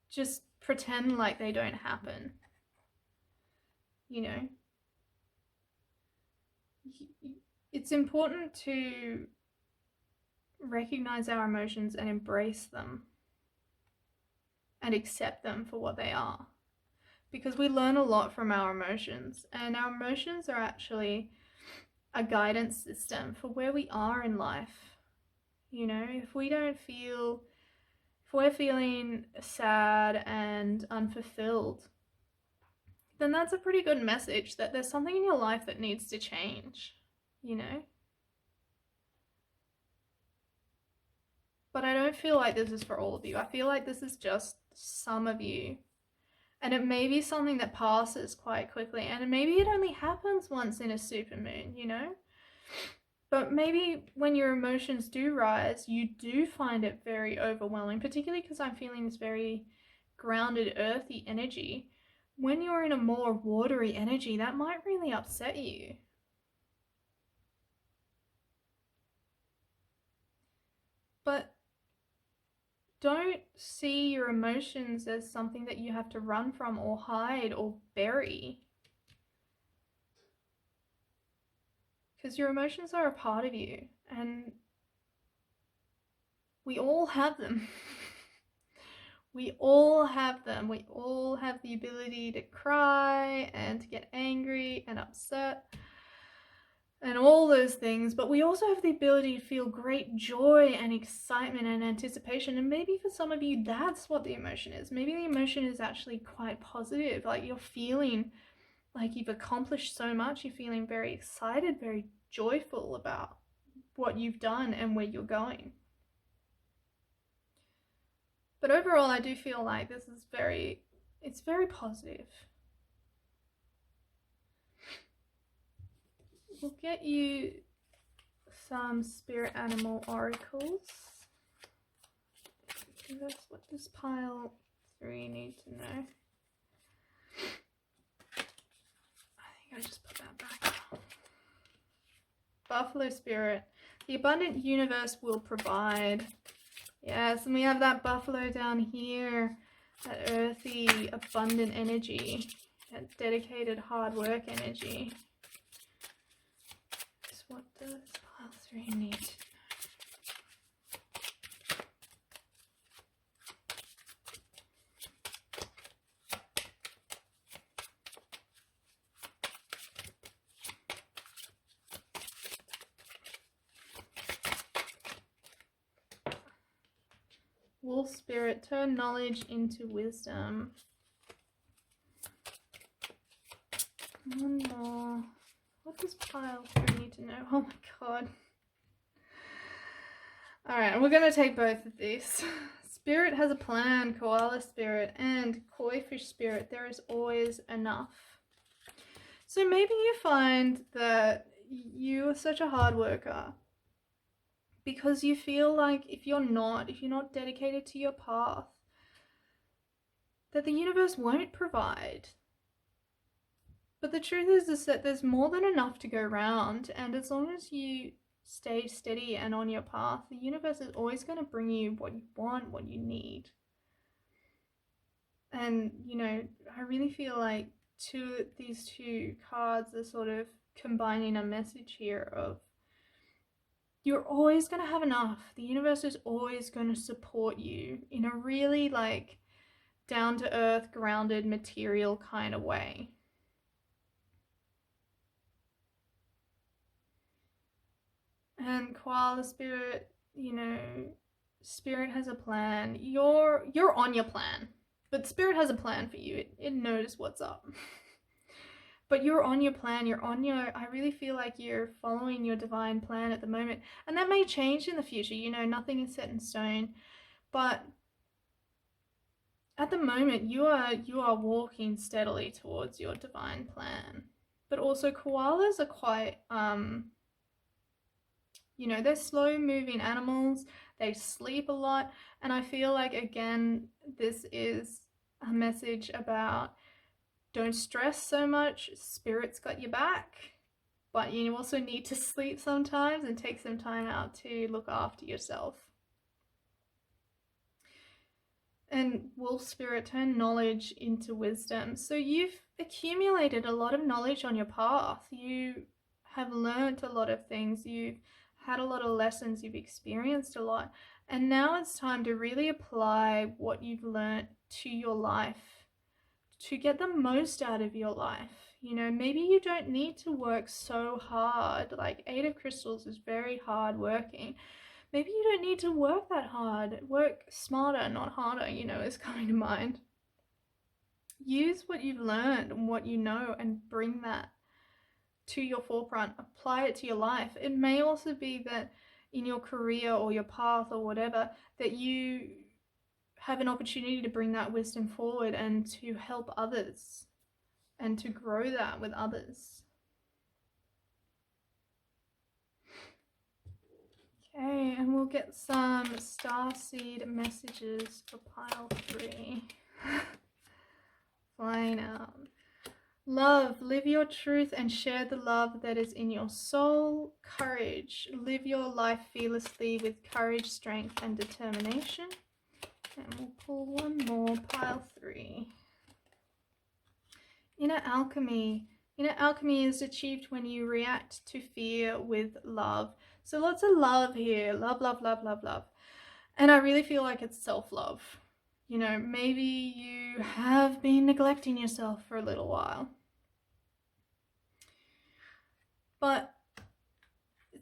just pretend like they don't happen. You know, it's important to recognize our emotions and embrace them and accept them for what they are, because we learn a lot from our emotions, and our emotions are actually a guidance system for where we are in life. You know, if we're feeling sad and unfulfilled, then that's a pretty good message that there's something in your life that needs to change, you know? But I don't feel like this is for all of you. I feel like this is just some of you. And it may be something that passes quite quickly. And maybe it only happens once in a supermoon, you know? But maybe when your emotions do rise, you do find it very overwhelming, particularly because I'm feeling this very grounded, earthy energy. When you're in a more watery energy, that might really upset you. But don't see your emotions as something that you have to run from or hide or bury. Because your emotions are a part of you, and we all have them. We all have them. We all have the ability to cry and to get angry and upset. and all those things, but we also have the ability to feel great joy and excitement and anticipation. And maybe for some of you, that's what the emotion is. Maybe the emotion is actually quite positive. Like you're feeling like you've accomplished so much. You're feeling very excited, very joyful about what you've done and where you're going. But overall, I do feel like this is it's very positive. We'll get you some spirit animal oracles. That's what this pile 3 needs to know. I think I just put that back. Buffalo spirit. The abundant universe will provide. Yes, and we have that buffalo down here. That earthy, abundant energy. That dedicated hard work energy. So what does pile 3 need? Wolf spirit, turn knowledge into wisdom. One more. What does pile 3 need to know? Oh my god. Alright, we're going to take both of these. Spirit has a plan, koala spirit, and koi fish spirit. There is always enough. So maybe you find that you are such a hard worker because you feel like if you're not dedicated to your path, that the universe won't provide. But the truth is that there's more than enough to go around, and as long as you stay steady and on your path, the universe is always going to bring you what you want, what you need. And, you know, I really feel like these two cards are sort of combining a message here of you're always going to have enough. The universe is always going to support you in a really like down to earth, grounded, material kind of way. And koala spirit, you know, spirit has a plan. You're on your plan, but spirit has a plan for you. It knows what's up. But you're on your plan. I really feel like you're following your divine plan at the moment. And that may change in the future. You know, nothing is set in stone. But at the moment, you are walking steadily towards your divine plan. But also koalas are quite, you know, they're slow moving animals. They sleep a lot. And I feel like, again, this is a message about don't stress so much. Spirit's got your back. But you also need to sleep sometimes and take some time out to look after yourself. And wolf spirit, turn knowledge into wisdom. So you've accumulated a lot of knowledge on your path. You have learned a lot of things. You've had a lot of lessons. You've experienced a lot. And now it's time to really apply what you've learned to your life to get the most out of your life. You know, maybe you don't need to work so hard. Like 8 of Crystals is very hard working. Maybe you don't need to work that hard. Work smarter, not harder, you know, is coming to mind. Use what you've learned and what you know and bring that to your forefront. Apply it to your life. It may also be that in your career or your path or whatever, that you have an opportunity to bring that wisdom forward and to help others and to grow that with others. Okay, and we'll get some Starseed Messages for pile 3. Flying out. Love, live your truth and share the love that is in your soul. Courage, live your life fearlessly with courage, strength, and determination. And we'll pull one more, pile 3. Inner alchemy. Inner alchemy is achieved when you react to fear with love. So lots of love here. Love, love, love, love, love. And I really feel like it's self-love. You know, maybe you have been neglecting yourself for a little while. But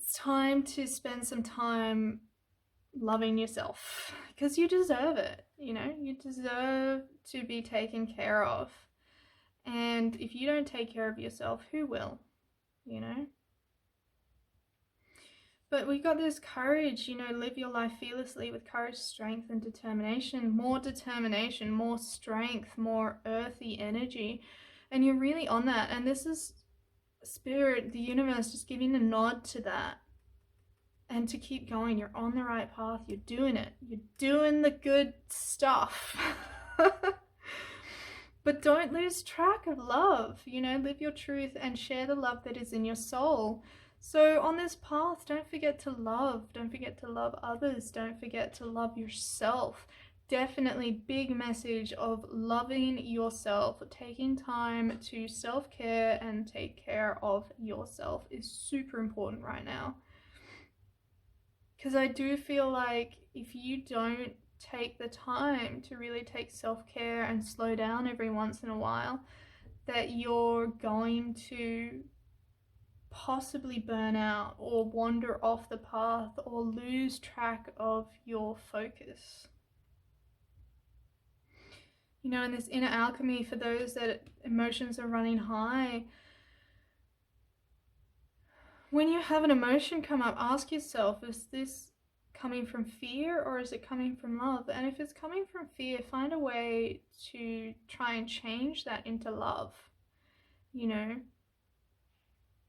it's time to spend some time loving yourself, because you deserve it. You deserve to be taken care of. And if you don't take care of yourself, who will? But we got this courage, live your life fearlessly with courage, strength, and determination. More determination, more strength, more earthy energy. And you're really on that. And this is Spirit, the universe, just giving a nod to that. And to keep going. You're on the right path. You're doing it. You're doing the good stuff. But don't lose track of love. Live your truth and share the love that is in your soul. So on this path, don't forget to love. Don't forget to love others. Don't forget to love yourself. Definitely big message of loving yourself. Taking time to self-care and take care of yourself is super important right now. Because I do feel like if you don't take the time to really take self-care and slow down every once in a while, that you're going to possibly burn out or wander off the path or lose track of your focus. In this inner alchemy, for those that emotions are running high, when you have an emotion come up, ask yourself, is this coming from fear or is it coming from love? And if it's coming from fear, find a way to try and change that into love.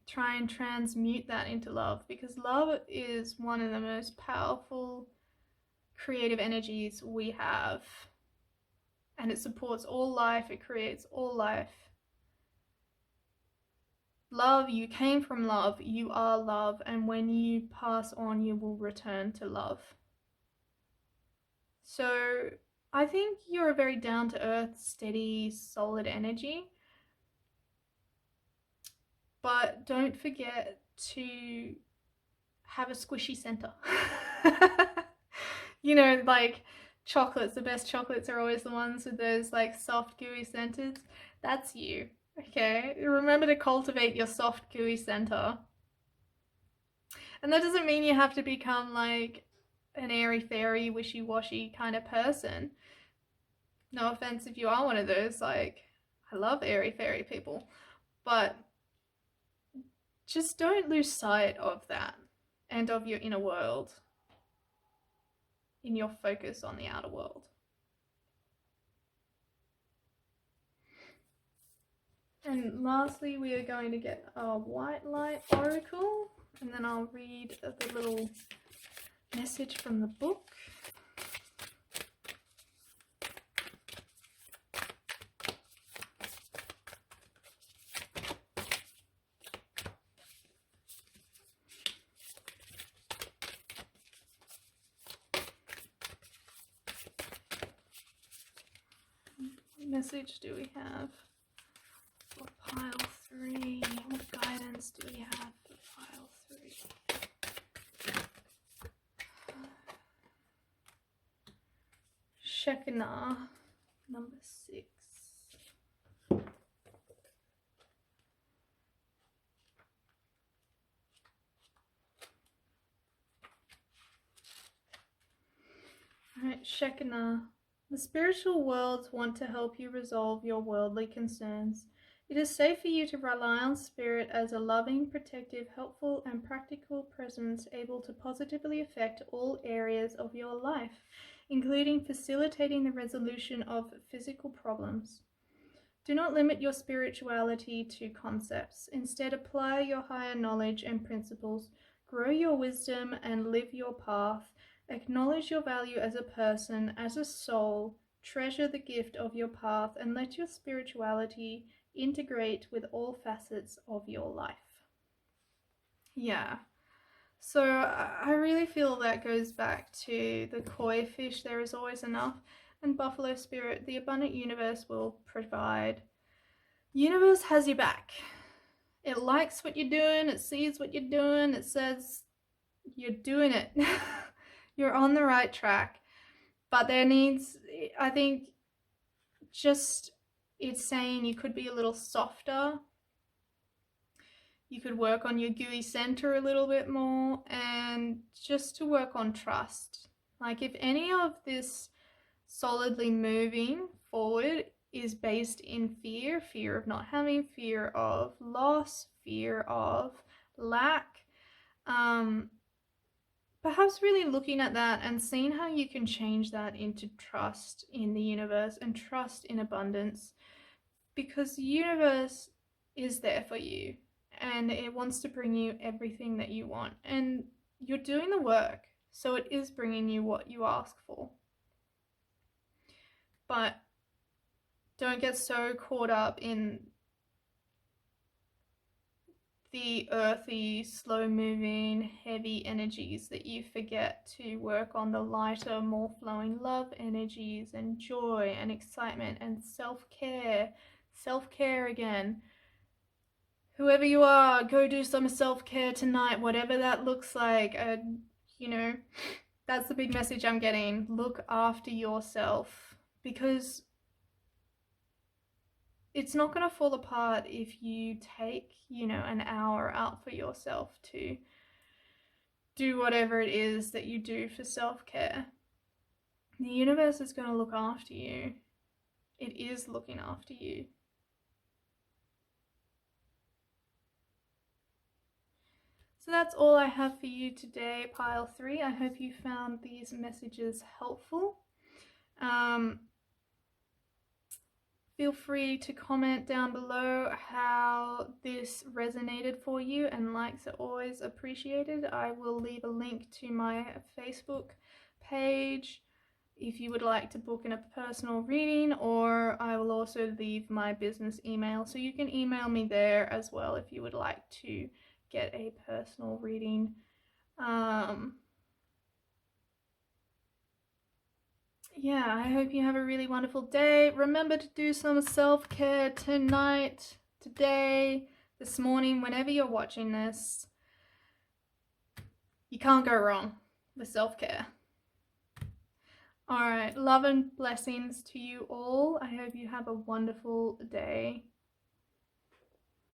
Try and transmute that into love, because love is one of the most powerful creative energies we have. And it supports all life, it creates all life. Love, you came from love, you are love, and when you pass on, you will return to love. So I think you're a very down-to-earth, steady, solid energy. But don't forget to have a squishy center. Like chocolates, the best chocolates are always the ones with those like soft, gooey centers. That's you. Okay, remember to cultivate your soft, gooey center. And that doesn't mean you have to become like an airy-fairy, wishy-washy kind of person. No offense if you are one of those, like, I love airy-fairy people. But just don't lose sight of that and of your inner world in your focus on the outer world. And lastly, we are going to get a white light oracle, and then I'll read the little message from the book. What message do we have for pile 3? What guidance do we have for pile 3? Shekinah, number 6. Alright, Shekinah. The spiritual worlds want to help you resolve your worldly concerns. It is safe for you to rely on Spirit as a loving, protective, helpful, and practical presence able to positively affect all areas of your life, including facilitating the resolution of physical problems. Do not limit your spirituality to concepts. Instead, apply your higher knowledge and principles, grow your wisdom, and live your path. Acknowledge your value as a person, as a soul. Treasure the gift of your path, and let your spirituality integrate with all facets of your life. Yeah. So I really feel that goes back to the koi fish, there is always enough, and Buffalo Spirit, the abundant universe will provide. Universe has your back. It likes what you're doing, it sees what you're doing, it says you're doing it. You're on the right track. But there needs, I think, just it's saying you could be a little softer You could work on your gooey center a little bit more, and just to work on trust. Like if any of this solidly moving forward is based in fear, fear of not having, fear of loss, fear of lack, perhaps really looking at that and seeing how you can change that into trust in the universe and trust in abundance, because the universe is there for you and it wants to bring you everything that you want, and you're doing the work, so it is bringing you what you ask for. But don't get so caught up in the earthy, slow-moving, heavy energies that you forget to work on the lighter, more flowing love energies and joy and excitement and self-care. Self-care again. Whoever you are, go do some self-care tonight, whatever that looks like. You know, that's the big message I'm getting. Look after yourself, because it's not going to fall apart if you take, you know, an hour out for yourself to do whatever it is that you do for self-care. The universe is going to look after you. It is looking after you. So that's all I have for you today, Pile 3. I hope you found these messages helpful. Feel free to comment down below how this resonated for you, and likes are always appreciated. I will leave a link to my Facebook page if you would like to book in a personal reading, or I will also leave my business email, so you can email me there as well if you would like to get a personal reading. Yeah, I hope you have a really wonderful day. Remember to do some self-care tonight, today, this morning, whenever you're watching this. You can't go wrong with self-care. All right, love and blessings to you all. I hope you have a wonderful day.